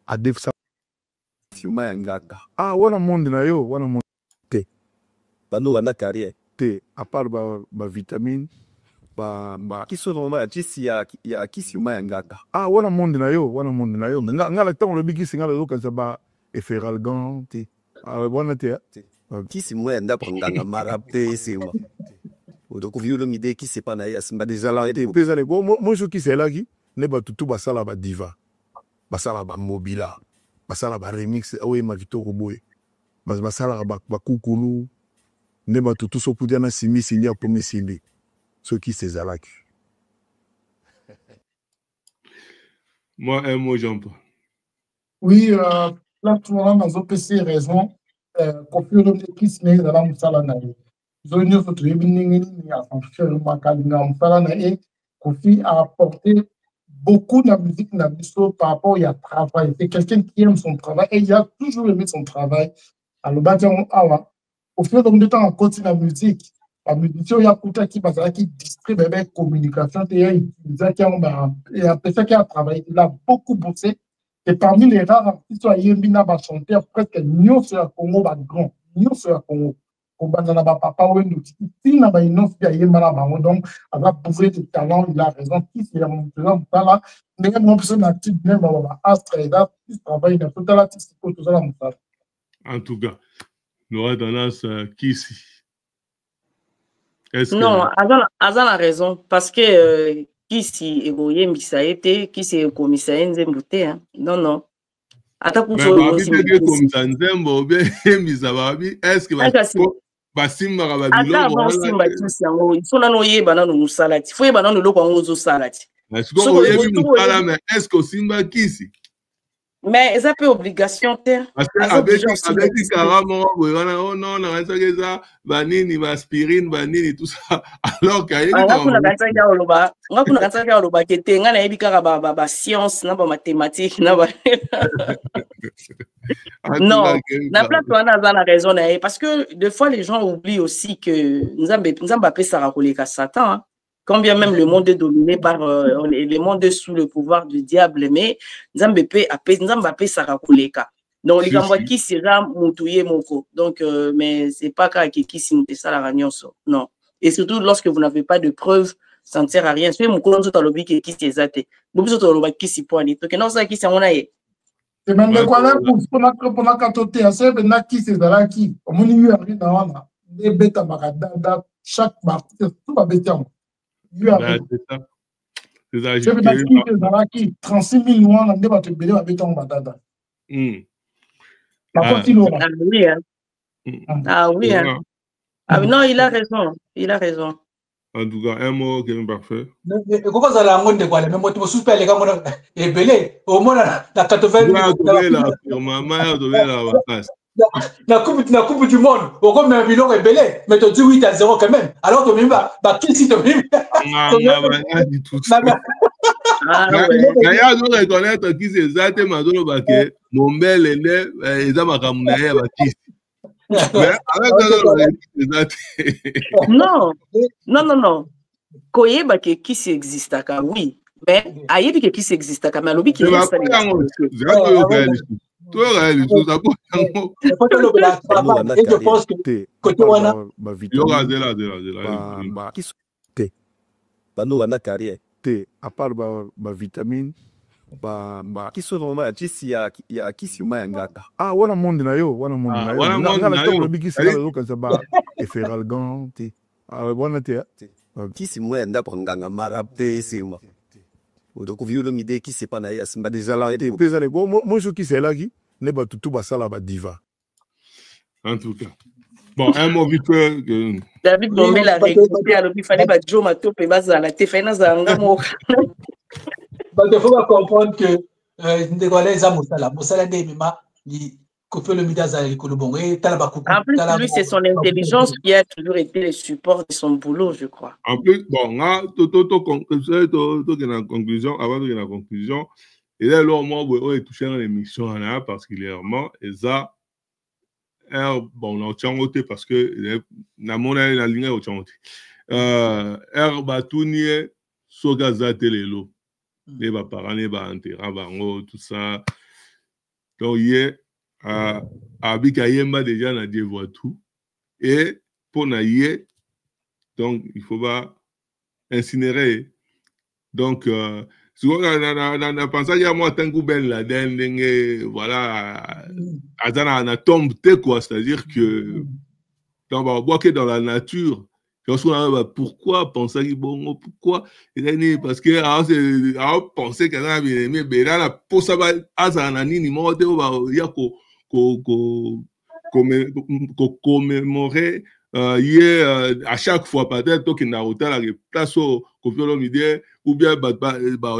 à défsa. Ah, wana monde na yo, wana monde. Bano wana carrière. À part ma vitamine, qui sont dans il y a qui suma yangaka. Ah, wana monde na yo, wana monde na yo. Ngala tant le bigi singa le kaza ba efferalgan te. Ah, wana te. Qui si moi nda pranganga marapte c'est moi. Donc vieux l'homme idée qui c'est pas na ya simba déjà là été. Pesa le bon moi je qui c'est là qui ne ba tutu basala ba diva. Basala ba mobila. Basala ba remix oye ma Victor Boy. Basala ba kukulu. Ne ba tutu so pudia na simi sinya premier sili. Ceux qui c'est là qui. Moi un mot Jean-Paul. Oui, là tout le monde a OPC raison. Confie le qui se met dans la musala na yo. Zonyo so tribi ningi ni a faire makalinga musala na e Kofi a apporté beaucoup de musique na biso par rapport à travail. C'est quelqu'un qui aime son travail et il a toujours aimé son travail. Alors bâtiment awa. Au fur et à mesure temps on continue la musique. La musicien il y a Kouta qui basala qui distribue avec communication et il a fait ça qui a travaillé. Il a beaucoup bossé. Et parmi les rares artistes, il y a chanteur presque Nyo sur le Congo, grand. Nyo sur le Congo. Papa, donc, elle a bourré de talent, il a raison. Qui c'est mon talent, là, mais moi, je suis actif, même Astre, il a travaillé, il a tout à tout ça, en tout cas, nous avons tendance qui ici? Non, Azan a raison, parce que qui si égoïe Misaete, qui si commissaire Nzemboute, hein? Non. Attends pour ça. Mais commissaire Nzembo, bien Misababi, est-ce que Basimba Rababilo, il faut non yeba na no salati, faut yeba na no loko ngozo salati. Est-ce que Simba qui ici? Mais ça peut obligation terre. Parce que avec carrément, oh non, on a ça, vanini, aspirine, vanini, tout ça. Alors qu'il y a science, mathématiques, non, la plateforme a raison parce que des fois les gens oublient aussi que Nzambe Sara Koleka Satan. Quand bien même le monde est dominé par le monde est sous le pouvoir du diable, mais Nzambe Sara Koleka. Donc les gens qui sera Moutouye Moko. Donc mais c'est pas qui si ça la ragnonso. Non. Et surtout lorsque vous n'avez pas de preuves, ça ne sert à rien. C'est mon colonne sur lobby qui s'est zaté. Beaucoup sur lobby qui s'y pointe. Donc non ça qui s'en a. Et même de quoi là pour la catoté à ça ben qui c'est là qui au moins il y a rien dans là des bêta bagada chaque partie tout va bêta. C'est ça. C'est 36 000 mois on va te béler à bêta en badada. Ah oui. Ah non, il a raison. En tout cas, un mot qui est parfait. Pourquoi ça l'a monté quoi? Mais moi, tu me super les gars, moi, et belé. Au moins, la 80. La coupe du monde, au moins, un million est belé. Mais tu dis 8-0 quand même. Alors, tu me dis, qui si tu me dis? D'ailleurs, nous reconnaître qui c'est ça, tu m'as dit que mon bel élève, ils ont ma camouflage à qui. Non. Koyeba ke kisi existe ka oui, mais ayebi ke kisi existe ka mais lobi ki Toi, les choses, ça peut et je pense que côté wana qui sont te à part ba vitamine qui sont vraiment qui sont ngaka ah wana monde na yo wana monde na yo ngala to lobi ki sala lo kaza ba efferalgan te ah wana te qui si moi nda nganga marapte sima donc vieux le midi qui c'est pas na yasimba déjà là été pesa les moi je qui c'est là qui ne ba tout ba sala ba diva en tout cas. Bon, un mot vite que David Bombé l'a réécouté, alors il fallait que Joe Mato et Bazala, t'es fait dans un mot. Il faut comprendre que Moussala Ndemima, il coupe le Midaza et Kolobon. En plus, lui, c'est son intelligence qui a toujours été le support de son boulot, je crois. En plus, bon, là, en conclusion, avant de la conclusion, et là, moi, on est touché dans l'émission parce qu'il est vraiment, et ça, bon, on tient côté parce que la monnaie la ligne au tient batounie sogaza telelo les parents les enterrant bango tout ça donc hier abikayemba déjà na Dieu voit tout et pour na hier donc il faut pas incinérer donc souvent on pense qu'il y a moi tant que ben la dingue voilà na tombe quoi, c'est-à-dire que dans la nature pourquoi penser que bon pourquoi parce que penser que ça bien aimé ben là pour ça va azana nini mo te ya commémorer à chaque fois peut-être qu'il n'a autant la place au Koffi Olomide ou bien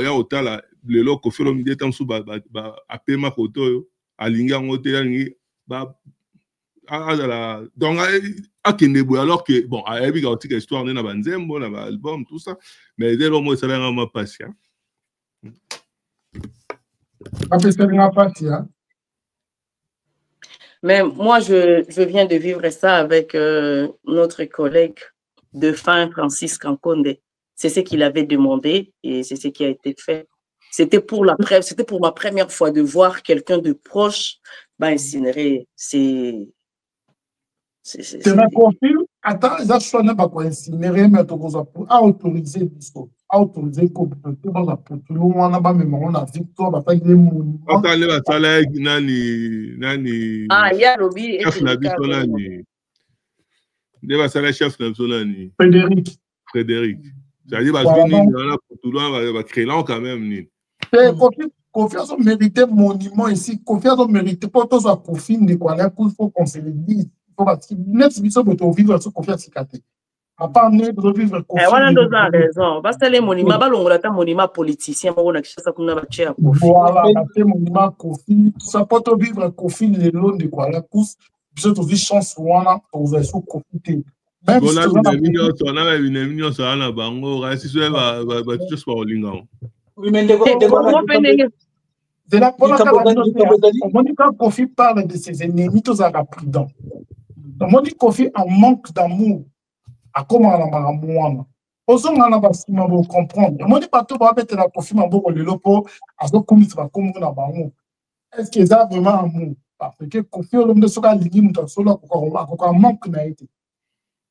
ya autant la le lo Koffi Olomide tant sous a pema photo alinga ngote yangi donc à Kenebo alors que bon à Ebi Gauti histoire na banzembo na album tout ça mais dès le mois ça là ma patient mais moi je viens de vivre ça avec notre collègue de fin Francis Kankonde. C'est ce qu'il avait demandé et c'est ce qui a été fait. C'était pour ma première fois de voir quelqu'un de proche incinéré. C'est ma confirme. Attends, ça soit n'a pas quoi incinérer, mais à autoriser l'histoire, à autoriser communauté, on a pour tout le monde, on a pas même on a victoire, on a pas les monuments. Attends, les batailles nani. Ah, il y a lobby. Chef Nabiso nani. Les batailles chef Nabiso nani. Frédéric. C'est-à-dire parce que nous on a pour tout le monde va créer là quand même ni. Confiance mérité monument ici, confiance mérité pas tous à profit de quoi là il faut qu'on se le dise. Même si nous devons vivre sur confiance cicatrice. À part nous devons vivre confiance. Voilà, nous avons raison. Parce que les monuments, on a un monument politicien, on a ça qu'on a battu à profit. Voilà, un monument Kofi, ça peut vivre confiance les lots de quoi là pousse, nous devons vivre chance voilà pour vers sur profiter. Même si on a une émission sur la bango, si c'est va juste pour linga. Oui, mais de la quand Kofi parle de ses ennemis, tous à la prudence. Donc, Kofi en manque d'amour, à comment on a un osons on a bâtiment pour comprendre. On dit pas tout va mettre la Kofi mambo pour le lopo, à ce qu'on va comme on a baron. Est-ce que ça vraiment amour? Parce que Kofi l'homme de ce cas ligne nous solo encore manque n'a été.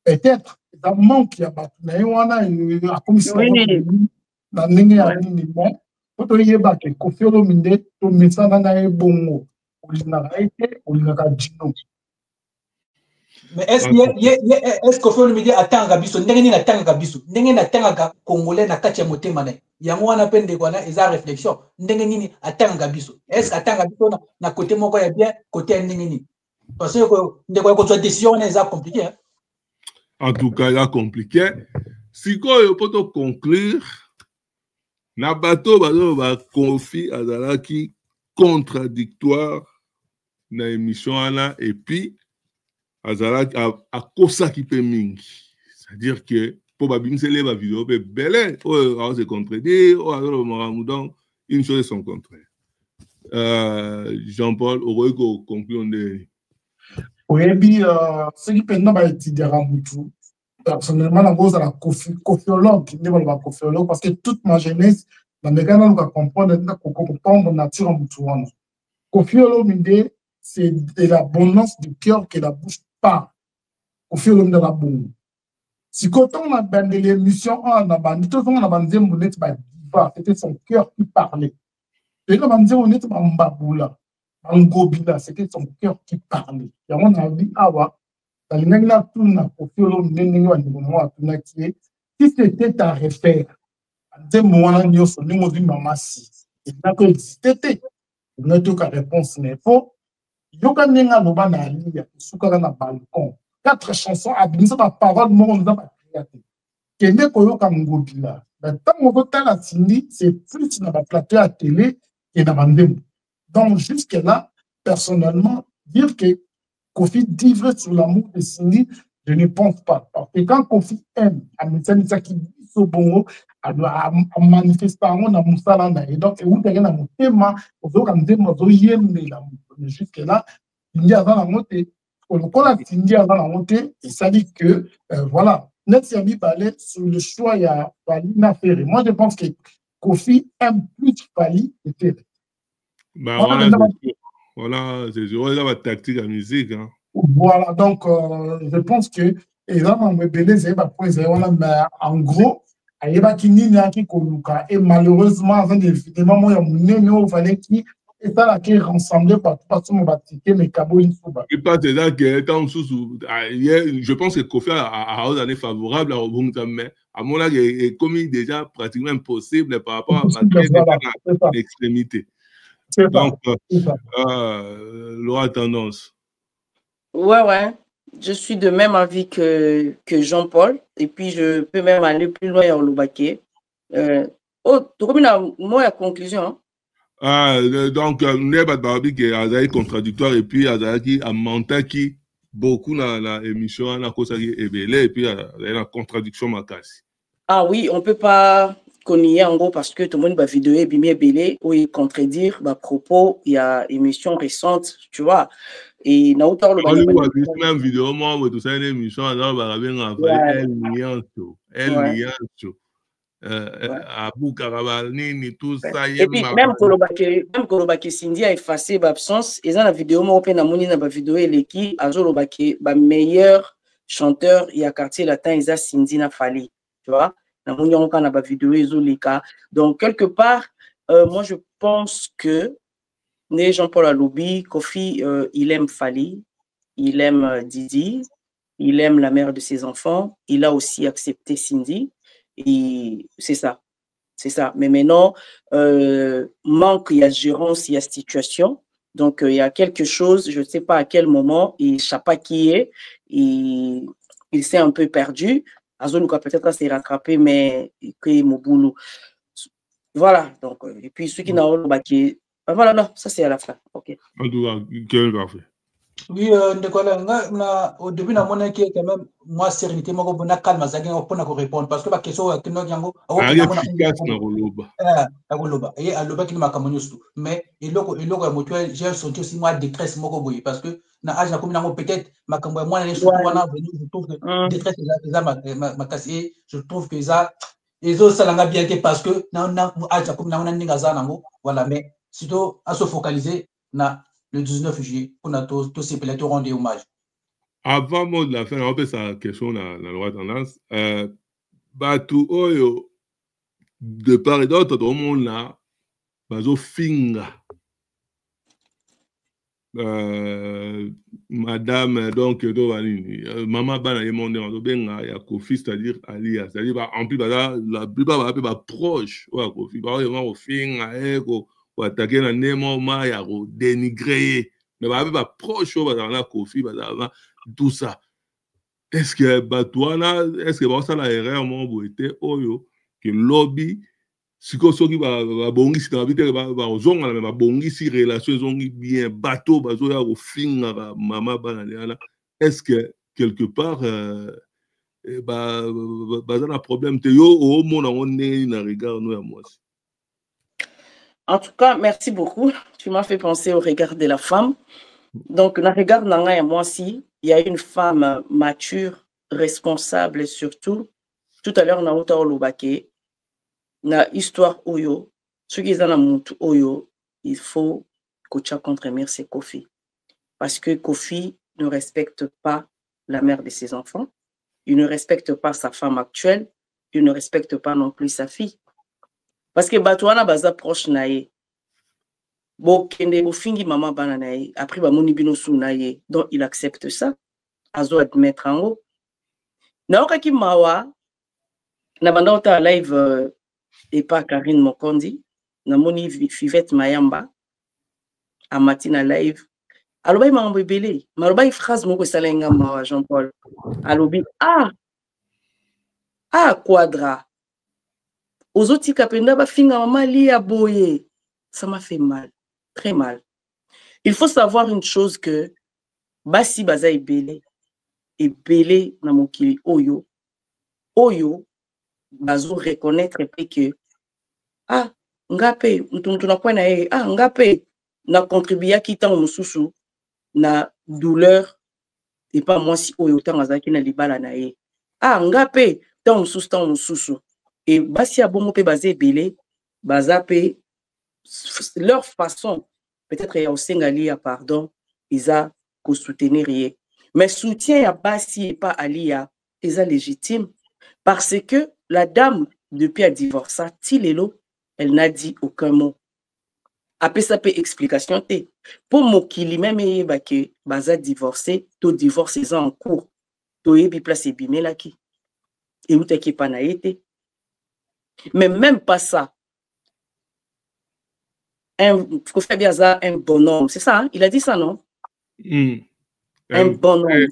Peut-être ça manque il y a pas mais on a une commission na ndenge ya nini bon poto yeba ke Kofi Olomide to mesana na ebongo olinaka ete olinaka dino. Mais est-ce Kofi Olomide atanga biso ndenge nini atanga biso ndenge na atanga congolais na kati ya motema na yango wana pe ndeko wana eza réflexion ndenge nini atanga biso est-ce atanga biso na côté moko ya bien côté ya ndenge nini parce que ndeko ko soit décision wana eza compliqué hein? En tout cas là compliqué si quoi peut conclure na bato ba Kofi azalaki contradictoire na émission ana et puis azalaki a kosa ki pe mingi c'est-à-dire que pour babimsele ba vidéo pe belé on se contredire alors donc une chose son contraire Jean-Paul aurait conclu de oui bien ce qui pendant ba étudier Ramoutou personnellement la cause à la confiologue parce que toute ma jeunesse dans mes gars nous comprendre la nature en Botswana Kofi Olomide, c'est de l'abondance du cœur que la bouche parle. Kofi Olomide la bonne. Si quand on a ben l'émission, on a bandé, tout le monde a bandé, c'était son cœur qui parlait. Et là, on dit, on est en Baboula, en Gobila, c'était son cœur qui parlait. Et on a dit, ah ouais, dans le même temps, Kofi Olomide, si c'était ta repère, des moments nous sommes dit maman si et n'a que existé notre réponse n'est faux yoka nenga loba na alia suka na balcon 4 chansons abinisa ba parole monde dans ba créateur kende koyoka ngobila mais tant on vote la Cindy c'est plus na ba plateau à télé et na bandem donc jusque là personnellement dire que Kofi livre sur l'amour de Cindy je ne pense pas parce que quand Kofi aime à mettre qui so bongo a manifestar na musala na et donc vous avez na motema vous comme des mots yembe la jusque là il y a dans la montée on le il y a dans la montée et ça dit que voilà net Yami parlait sur le choix il y a Fali na Ferré moi je pense que Kofi aime plus Fali que Ferré voilà c'est la tactique à musique hein. Voilà donc je pense que et là on me beleze en gros et malheureusement, évidemment, moi, il fallait qu'il et ça là qui est rassemblé par mon baptême, mais Kaboul Souba. Et pas c'est là que je pense que Kofi a une année favorable à Obunga, mais à mon avis, est commis déjà pratiquement impossible par rapport à l'extrémité. Donc, Laura Tendance. Ouais. Je suis de même avis que Jean-Paul, et puis je peux même aller plus loin à Olobaké. Tu as moi la conclusion. Donc, nous avons dit contradictoire, et puis il a menti qui beaucoup dans l'émission, et puis il y a la contradiction macasse. Ah oui, on ne peut pas connier en gros parce que tout le monde va vidéo et bien belé ou contredire à propos, il y a une émission récente, tu vois. Et na auteur le même vidéo moi tout ça une émission alors va bien Abou Karabalni tout ça et puis même Kolobake Cindy a effacé l'absence et dans la vidéo moi open na moni na ba vidéo eleki azolobake ba meilleur chanteur il y a quartier latin Isa Cindy na Fali tu vois na moni on kana ba vidéo ezoleka donc quelque part moi je pense que Né Jean-Paul Alobi, Kofi, il aime Fali, il aime Didi, il aime la mère de ses enfants, il a aussi accepté Cindy, et c'est ça. Mais maintenant, manque, il y a gérance, il y a situation, donc il y a quelque chose, je ne sais pas à quel moment, il ne sait pas qui est, il s'est un peu perdu, Azonuka peut-être s'est rattrapé, mais il crée mon boulot. Voilà, donc, et puis ceux qui n'ont pas voilà, non, ça c'est à la fin. Ok. En tout cas, quel parfait. Oui, au début, quand même, moi, sérénité, moi, je calme, je répondre parce que la question est que nous avons mais j'ai senti aussi moi détresse parce que peut-être je trouve que détresse je trouve que ça les autres ça bien parce que voilà mais surtout à se focaliser le 19 juillet pour tous ces plateaux rendre hommage. Avant de la fin, on peut sa question dans la loi tendance. Batu oyo de part et d'autre, tout le monde là, bazo finga. Madame donc maman bana yemonde on benga ya Kofi c'est-à-dire alias c'est-à-dire en plus la plupart va proche wa Kofi ba vraiment finga eko ou attaquer na nemo ma ya ko dénigrer mais ba proche wa na Kofi ba tout ça est-ce que batouana est-ce que ça la erreur mon boité oyo que lobby siko soki ba bongi si tabite ba ozonga na ba bongi si relation zongi bien bateau bazo ya ko finga ba mama bana ala est-ce que quelque part ba un problème te yo au monde on est na regard nous à moi. En tout cas, merci beaucoup. Tu m'as fait penser au regard de la femme. Donc, dans le regard nanga et moi aussi, il y a une femme mature, responsable surtout. Tout à l'heure, on a autant Lobake. Na histoire oyo, ceux qui sont dans oyo, il faut Kocha contre mire, c'est Kofi. Parce que Kofi ne respecte pas la mère de ses enfants, il ne respecte pas sa femme actuelle, il ne respecte pas non plus sa fille. Parce que Batouana baza proche nae. Bon, kende bo fingi maman bana nae, après ba moni bino sou nae. Donc il accepte ça. Azo admettre en haut. Na okaki mawa na banda ota live et pas Karine Mokondi, na moni Fivette Mayamba a matina live. Aloba mambo ebele, maloba phrase moko salenga mawa Jean-Paul. Alobi Quadra. Aux autres kapenda ba finga maman li a boye. Ça m'a fait mal, très mal. Il faut savoir une chose que basi baza ebele na mokili oyo bazo reconnaître que ngape mtu na kwa na ngape na contribuer ki tant mususu na douleur et pas moi si oyo tant azaki na libala na ye ngape tant mususu et basi abongo pe bazé belé baza pe leur façon peut-être ya osengali ya pardon isa ko soutenir rien mais soutien ya basi et pas alia isa légitime parce que la dame depuis a divorcé tilelo elle n'a dit aucun mot. Après ça peut explication te pour mokili même yeba que baza divorcé to divorce en cours to yebi place bimelaki et ou teki pa na été mais même pas ça un bonhomme c'est ça hein? Il a dit ça non un bonhomme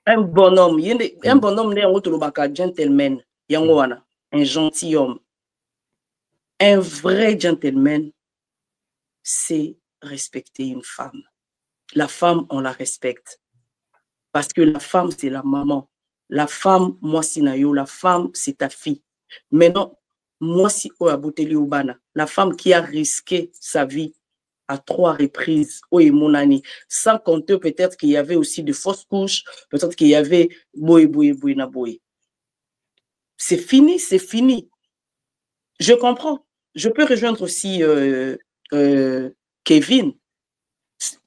un bonhomme ne yango tolobaka gentleman yango wana un gentilhomme un vrai gentleman c'est respecter une femme. La femme, on la respecte. Parce que la femme, c'est la maman. La femme, moi, si nayo, la femme, c'est ta fille. Maintenant, moi, si Oaboteli Obana, la femme qui a risqué sa vie à 3 reprises, mon année, sans compter peut-être qu'il y avait aussi de fausses couches, peut-être qu'il y avait boy. C'est fini, c'est fini. Je comprends. Je peux rejoindre aussi Kevin,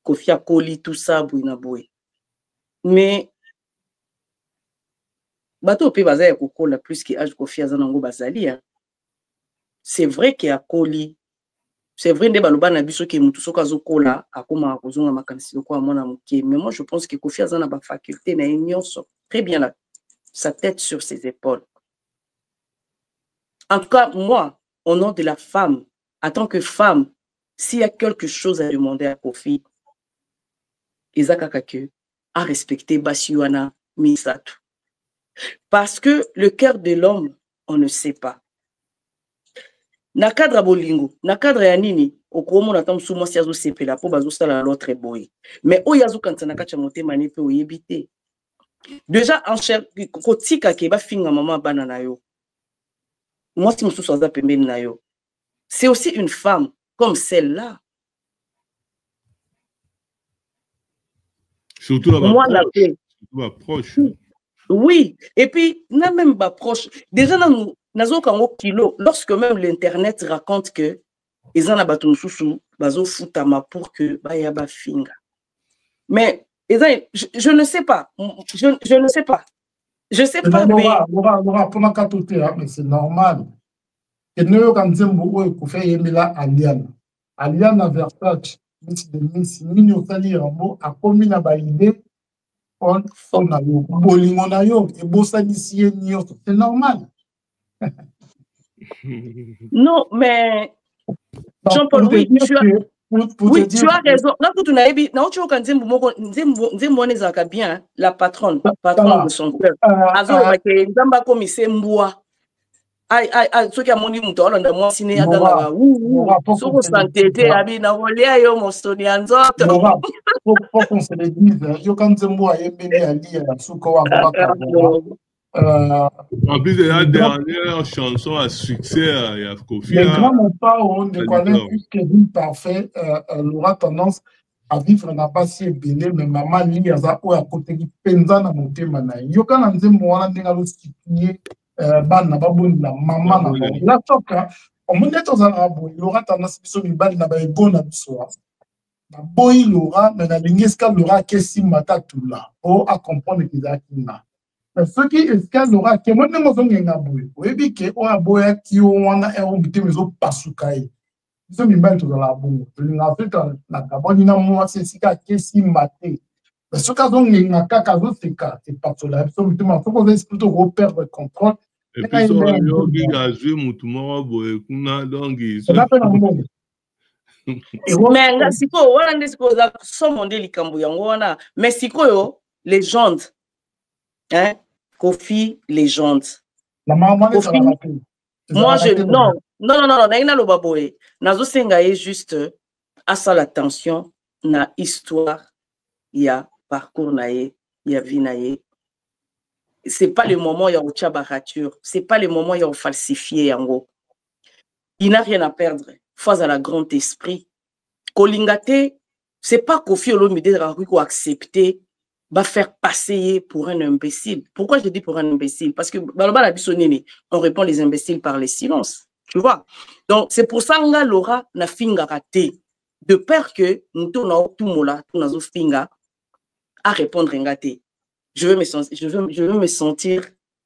Kofi Akoli, tout ça, Bouinaboui. Mais, bateau pe baza ya kokola plus qui âge Kofi Azanango Bazali. C'est vrai qu'il y a Koli. C'est vrai que baloba na biso ke mutu soka zokola akoma kozonga makanisi ko amona muke. Mais moi je pense que Kofi Azana ba faculté na nyonso très bien là. Sa tête sur ses épaules. En tout cas, moi, au nom de la femme, en tant que femme, s'il y a quelque chose à demander à Kofi, Isakakake a respecté Basiwana Misatu. Parce que le cœur de l'homme, on ne sait pas. Na cadre bolingo, na cadre ya nini, okomo na tam sumo siazo sepela po bazo sala l'autre boy. Mais oyazo kantana kacha motema ne pe oyebite. Déjà en cher kotika ke ba finga maman banana yo. Moi si mususu aza pembeni na yo. C'est aussi une femme comme celle-là. Surtout la proche. Oui, et puis, n'a même pas proche. Déjà, nous avons kilo. Lorsque même l'Internet raconte que ils en ont sous bazo futama pour que bayaba finga. Mais je ne sais pas. Je ne sais pas. Je sais pas. Mais c'est normal. Et nous, quand nous fait Yemila Aliana. Aliana Versace, Miss de Miss Nino Sali Rambo, a commis la idée. On a eu bolingo na yo et bossa d'ici c'est normal. Non, mais Jean-Paul, oui, tu as raison. Là, tu n'as pas dit bien la patronne de son cœur. Nzamba comme c'est mboa. Ceux qui ont mon dit Hollande moi ciné à dans soko santé abi na volia yo mostoni anzoto faut qu'on se le dise yo quand mboa yembeli ali ya suko wa en plus de la dernière chanson à succès il y a Kofi les grands n'ont pas honte de connaître puisque d'une parfait aura tendance à vivre na basi ebele mais maman li aza o ya côté qui penza na motema na yo kana nzembo wana ndinga lo situer bana baboni la maman na la toka on monte dans un abo il aura tendance biso mi bali na ba ego na biso boy Laura, mais la lingesca Laura qui si mata tout là, pour à comprendre qu'ils a qui là. Mais ce qui est ce Laura qui moi ne m'en n'a boy. Oui bien que on a boy qui on a un petit mais au pasukai. Ils sont mis dans la boue. En fait, la Gabon n'a moi c'est si qui si maté. Mais ce cas donc il n'a qu'à caso c'est pas tout là. Absolument, faut qu'on ait plutôt repère le contrôle. Et puis son avion qui a joué Moutoumora boy kuna donc il se mais siko wana nde siko za somo nde likambo yango wana mais sikoyo légende hein Kofi légende Kofi moi je non naina loba boye nazo senga ye juste asala attention na histoire ya parcours na ye ya vie na ye c'est pas le moment ya ucha barature c'est pas le moment ya falsifier yango il n'a rien à perdre face à la grand esprit. Kolingate, c'est pas Kofi Olomide qui a accepté va faire passer pour un imbécile. Pourquoi je dis pour un imbécile? Parce que on répond les imbéciles par les silences. Tu vois? Donc, c'est pour ça que Laura n'a finga raté. De peur que nous tournons tout mola, tout nazo finga à répondre ngate. Je veux me sentir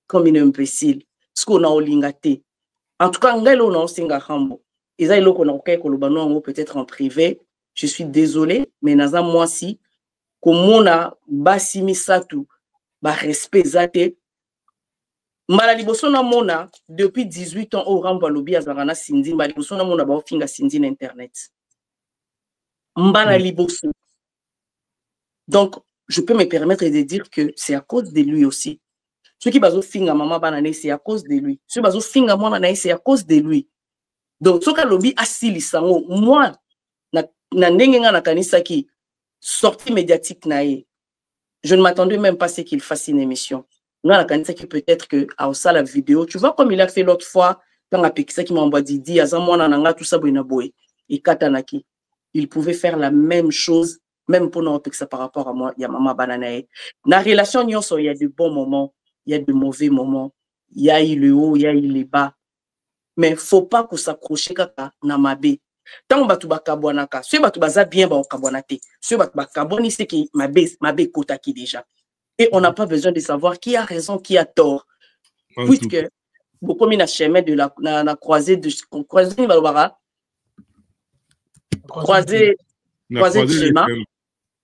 comme une imbécile. Ce qu'on a au lingate. En tout cas, ngelo na singa rambo. Peut-être en privé, je suis désolé, mais naza moi si, comme a basi misatu, ba respect zate, malaliboso na mona, depuis 18 ans, au rambo lobi azarana sindi, malaliboso na mona ba ofinga sindi na internet. Malaliboso. Donc, je peux me permettre de dire que c'est à cause de lui aussi. Ceux qui bazo finga maman banane, c'est à cause de lui. Ceux qui bazo finga mona nae, c'est à cause de lui. Donc, ce que lobby asili sango, moi, na nengenga na kanisa qui sortie médiatique nae, je ne m'attendais même pas à ce qu'il fasse une émission. Moi, la kanisa qui peut-être que à ça la vidéo, tu vois comme il a fait l'autre fois quand la Pekisa qui m'a envoyé Didi, Azamwa nanga tout ça boina boy et Katanaki, il pouvait faire la même chose, même pour nous Pekisa par rapport à moi, il y a maman bananae. Dans la relation il y a de bons moments, il y a de mauvais moments, il y a eu le haut, il y a eu le bas. Mais il ne faut pas qu'on s'accroche à Namabé. Tant que tu vas kabouanaka, si tu vas bien kabouanate, si tu vas kabouani, c'est que Mabé kotaki déjà. Et on n'a pas besoin de savoir qui a raison, qui a tort. Puisque, beaucoup mis la chemin de la croisée de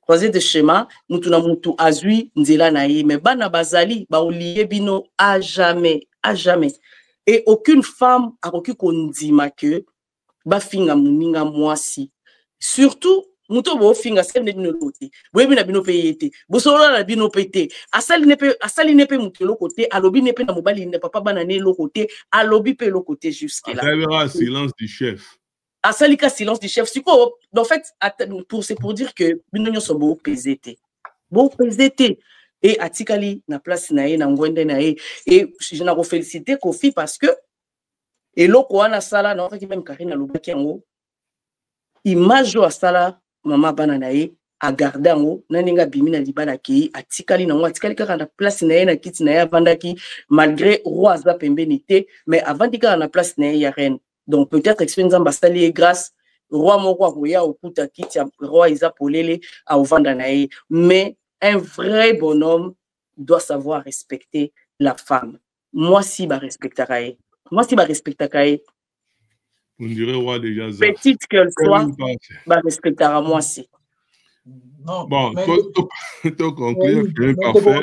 croisée de schéma, mutuna mutu azui nzela naï, mais bana bazali, ba oulié bino à jamais, à jamais. Et aucune femme a recu qu'on dit que ba finga muninga mwasi. Surtout, muto bo finga sel ne bino côté. Webi na bino payete. Bosolo na bino pété. Asali nepe muto lo côté, alobi nepe na mobali ne papa banane lo côté, alobi pe lo côté jusque là. Ça silence du chef. Asalika silence du chef. En fait, c'est pour dire que bino sont beau PZT. Beau PZT. Et Atikali na place nae na ngwende nae et je n'ai félicité Kofi parce que et loko wana sala na qui même Karina lobaki yango image wa sala mama bana nae a garder yango naninga bimina libana ki Atikali na ngwa Atikali kaka na place nae na kiti nae avandaki malgré roi za pembeni te mais avant dika na place nae ya reine donc peut-être expérience ambasali grâce roi moko akoya okuta kiti roi isa polele a ovanda nae mais un vrai bonhomme doit savoir respecter la femme. Moi, si je respecte Kaye. Moi, si je respecte Kaye. On dirait roi déjà. Petite qu'elle soit, je respectera moi si. Non, bon, toi conclure, je pas fait.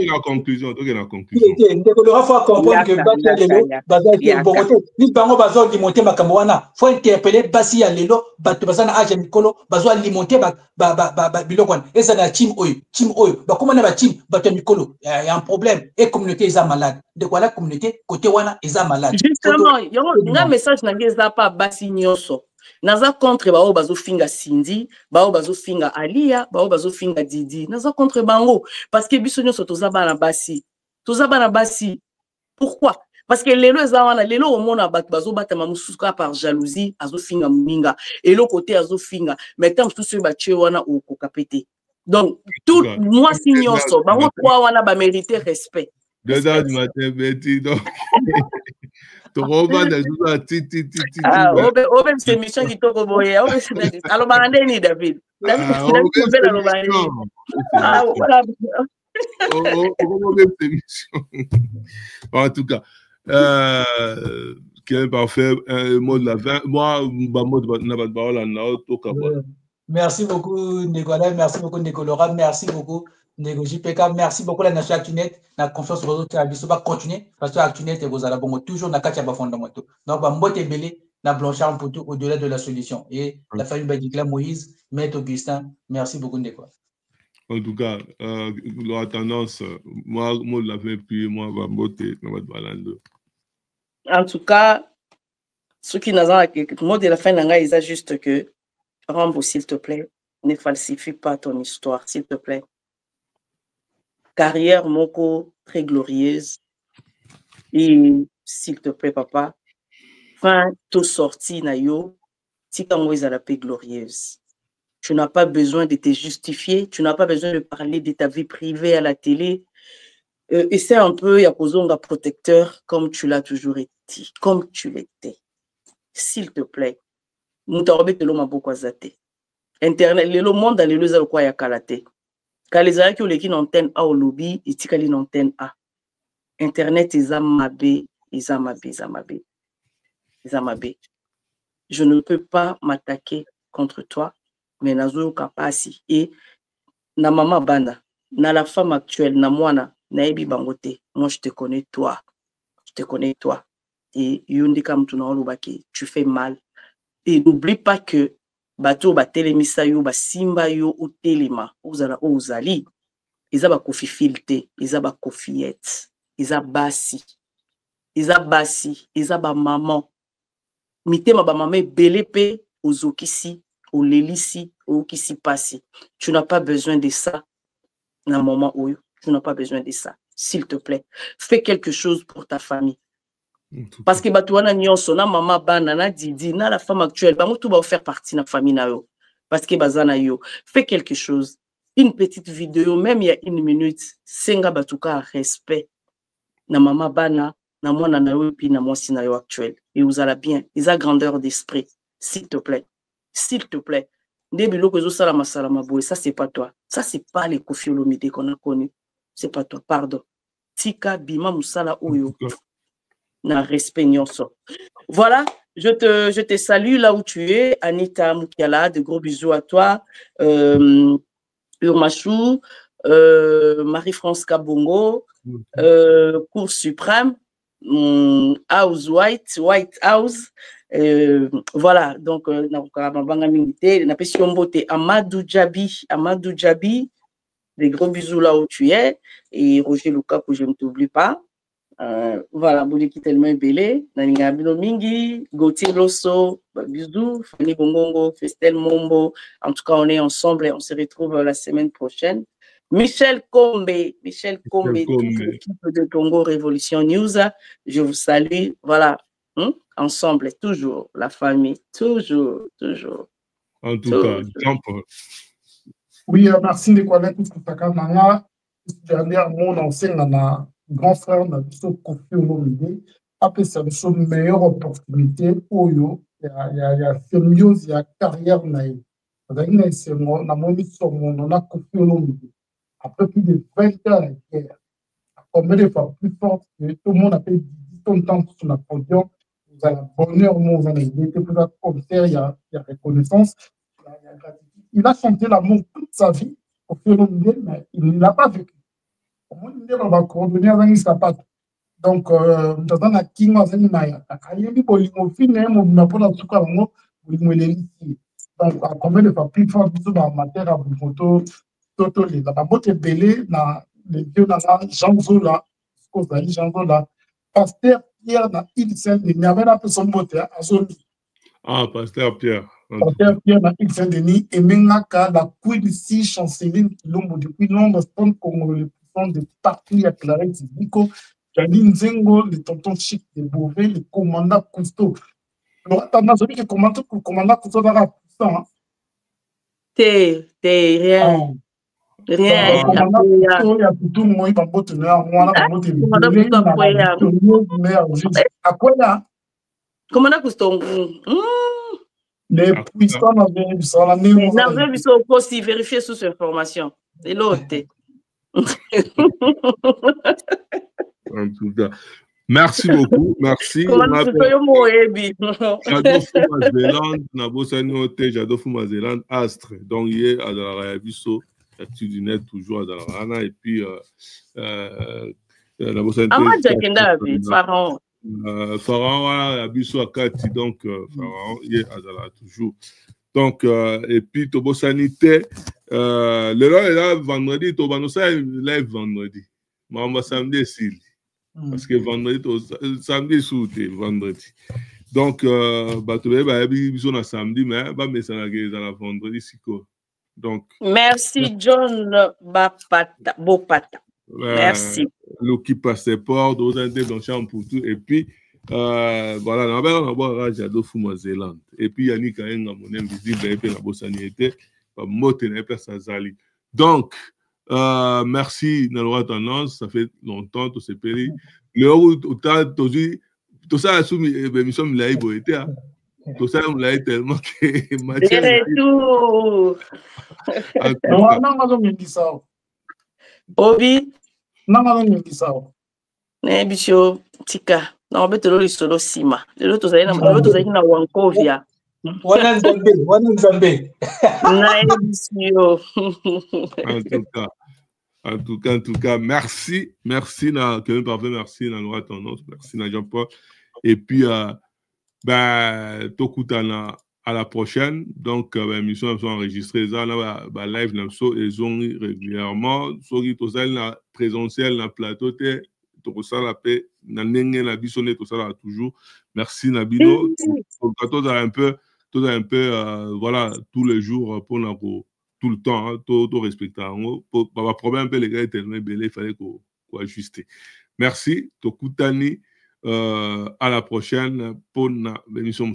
La conclusion. Faut interpeller Basi ya lelo, bato basana age mikolo, bazo alimenter bilokwan. Et ça na team oyo. Ba comment na ba team bato mikolo, il y a un problème et communauté est malade. De quoi la communauté côté wana est malade. Justement, il y a un message na pas basi nyoso. Naza contre bao bazo finga Cindy, bao bazo finga Alia, bao bazo finga Didi. Naza contre bango parce que biso nyoso tozaba na basi. Tozaba na basi. Pourquoi? Parce que lelo ezawana lelo au monde abat bazo batama musuka par jalousie, azo finga muninga et l'autre côté azo finga. Mais tant tout ce batché wana ou kokapete. Donc tout moi si nyoso, bango kwa wana ba mériter respect. 2 heures du matin, Betty, donc. Roman a titi. Ah, même c'est mission qui toko boye. Alors, Marandeni, David. David, la Lomani. Ah, voilà. En tout cas, quel parfait mot de la fin. Moi, merci beaucoup, Nicolas. Merci beaucoup, Nicolas. Merci beaucoup, Nego JPK. Merci beaucoup, la Nation Actunet. La confiance aux autres, il va continuer. Parce que Actunet, vous allez toujours dans le cas fondamental. Donc, moi, je suis na Blanchard pour tout au-delà de la solution. Et la famille Badikla, Moïse, Maître Augustin, merci beaucoup, Nicolas. En tout cas, la tendance, moi, je l'avais puis moi, je vais voter dans votre balade. En tout cas, ceux qui n'ont pas le mot de la fin, ils ont juste que Rambo, s'il te plaît, ne falsifie pas ton histoire, s'il te plaît. Carrière moko très glorieuse. Et s'il te plaît, papa, fin tout sorti na yo, si quand ils ont la paix glorieuse. Tu n'as pas besoin de te justifier, tu n'as pas besoin de parler de ta vie privée à la télé. Essaie un peu, il y a un protecteur comme tu l'as toujours été, comme tu l'étais. S'il te plaît. Nous t'avons dit que l'homme a beaucoup azate. Internet, le monde dans les lieux à quoi il y a kalate. Quand les gens qui ont l'équipe antenne A au lobby, ils tirent une antenne A. Internet, ils amabé. Je ne peux pas m'attaquer contre toi, mais nazo kapasi et na mama bana, na la femme actuelle, na mwana, na ebi bangote. Moi, je te connais toi. Et yundika mtuna olubaki, tu fais mal. Et n'oublie pas que bato ba telemisa yo ba simba yo ou telema ozala ozali eza ba kofi filte eza ba kofiette eza basi eza ba maman mitema ba maman belé pe ozokisi olelisi okisi pasi. Tu n'as pas besoin de ça na moment oyo, tu n'as pas besoin de ça, s'il te plaît. Fais quelque chose pour ta famille. Parce que batouana nyonso na mama bana na didi na la femme actuelle bango tout va faire partie de la famille na yo parce que bazana yo fais quelque chose, une petite vidéo même il y a 1 minute senga batuka respect na mama bana na mwana na yo puis na mwasi na yo actuel et vous allez bien ils a grandeur d'esprit, s'il te plaît ndebilo ko zo sala masala maboy, ça c'est pas toi, ça c'est pas les Koffi Olomide qu'on a connu, c'est pas toi, pardon. Tika bima musala oyo na respect nyonso. Voilà, je te salue là où tu es, Anita Mukiala, de gros bisous à toi, Urmachou, Marie-France Kabongo, Cour suprême, House White House, voilà, donc Amadou Djabi, des gros bisous là où tu es, et Roger Lukaku, je ne t'oublie pas. Voilà, Bouliki tellement belé, Naninga Bino Mingi, Gauthier Losso, bisous, Fanny Bongongo, Festel Mombo. En tout cas, on est ensemble et on se retrouve la semaine prochaine. Michel Kombe, toute l'équipe de Congo Révolution News, je vous salue. Voilà, ensemble, toujours, la famille, toujours. En tout cas, oui, merci Nicolas, tout ce que tu as dernièrement, on enseigne à grand frère na biso Koffi Olomide apesa biso meilleure opportunité oyo ya symbiose ya carrière na ye azali na esengo na moni somono na Koffi Olomide après plus de 20 ans de guerre combien de fois plus forte que tout le monde a fait 10 ton temps sur la podium vous avez bonheur vous avez été plus concert il y a reconnaissance il y a gratitude il a chanté l'amour toute sa vie Koffi Olomide mais il ne l'a pas vécu. Donc, dans la king of Maya, donc, à combien de fois plus fort dans la matière à Bumoto, Toto, les Babote Belé, les vieux Jean Zola, Jean Zola, Pasteur Pierre, il Saint-Denis, il y avait un peu son beauté à Zoli. Ah, Pasteur Pierre. Pasteur Pierre, il Saint-Denis, et maintenant, la queen ici, chanceline, l'ombre depuis Londres, Stone Congolais. De partis à Clarence Biko, Janine Nzengo, le tonton Chic de Beauvais, le commandant Cousteau. Alors, attends, celui qui est commandant Cousteau dans la puissance. T'es rien. Rien. Il y a tout le monde qui Comment on a custom? Les puissants n'avaient vu ça aussi vérifier sous cette information. Et l'autre. En tout cas, merci beaucoup. Merci. J'adore Fumazélande, Astre. Donc, hier, à la Bisso, l'actu du net, toujours à la Rana. Et puis, la Bossa Pharaon. Pharaon, voilà, Bisso à Kati. Donc, Pharaon, hier, à la toujours. Donc, et puis, Tobo Sanité, le là, vendredi, Tobo Nosa, live vendredi. Maman, samedi, s'il. Parce que vendredi, samedi, sauté, vendredi. Donc, ils sont samedi, mais ça la vendredi, donc. Merci, John Bopata. Merci. L'Oki Passeport, d'autres blanchants pour tout. Et puis, voilà, on a j'adore Fumazélande. Et puis, Yannick a un mon invisible, et puis la bossaniété, donc, merci, Nalora Tendance, ça fait longtemps, tout ce pays. Le où tu as tout ça, nous sommes là, tout ça, on l'a tellement que Obi, Nebisho, Tika, non, mais tu l'as solo Sima. L'autre, tu as une Wankovia. En tout cas, merci, Kevin Parfait, merci, Nalora Tendance, merci, Jean-Paul. Et puis, Tokutana, à la prochaine. Donc, l'émission sont enregistrées, live, ils ont régulièrement, tout ça, la présentiel, la plateau, tout ça, la paix, la bisonnette, tout ça, là, toujours. Merci, Nabino. Tout un peu, voilà, tous les jours, pour tout le temps, tout respecter. Pour problème, un peu les gars, il fallait qu'on ajuster. Merci, Tokutani. À la prochaine pour l'émission.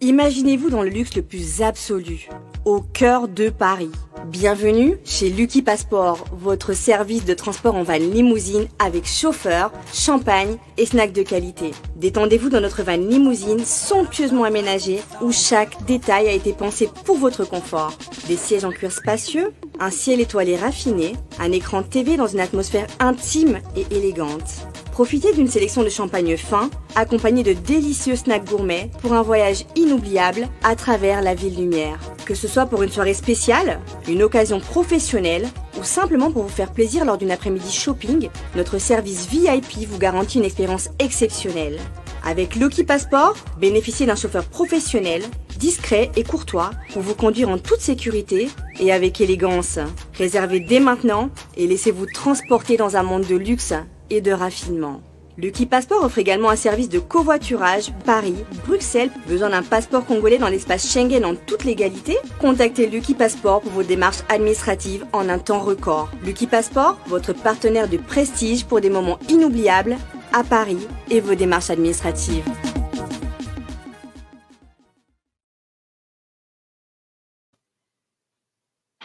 Imaginez-vous dans le luxe le plus absolu, au cœur de Paris. Bienvenue chez Lucky Passport, votre service de transport en van limousine avec chauffeur, champagne et snacks de qualité. Détendez-vous dans notre van limousine somptueusement aménagée où chaque détail a été pensé pour votre confort. Des sièges en cuir spacieux, un ciel étoilé raffiné, un écran TV dans une atmosphère intime et élégante. Profitez d'une sélection de champagne fin, accompagné de délicieux snacks gourmets pour un voyage inoubliable à travers la ville lumière. Que ce soit pour une soirée spéciale, une occasion professionnelle ou simplement pour vous faire plaisir lors d'une après-midi shopping, notre service VIP vous garantit une expérience exceptionnelle. Avec Lucky Passport, bénéficiez d'un chauffeur professionnel, discret et courtois pour vous conduire en toute sécurité et avec élégance. Réservez dès maintenant et laissez-vous transporter dans un monde de luxe et de raffinement. Lucky Passport offre également un service de covoiturage Paris, Bruxelles. Besoin d'un passeport congolais dans l'espace Schengen en toute légalité? Contactez Lucky Passport pour vos démarches administratives en un temps record. Lucky Passport, votre partenaire de prestige pour des moments inoubliables à Paris et vos démarches administratives.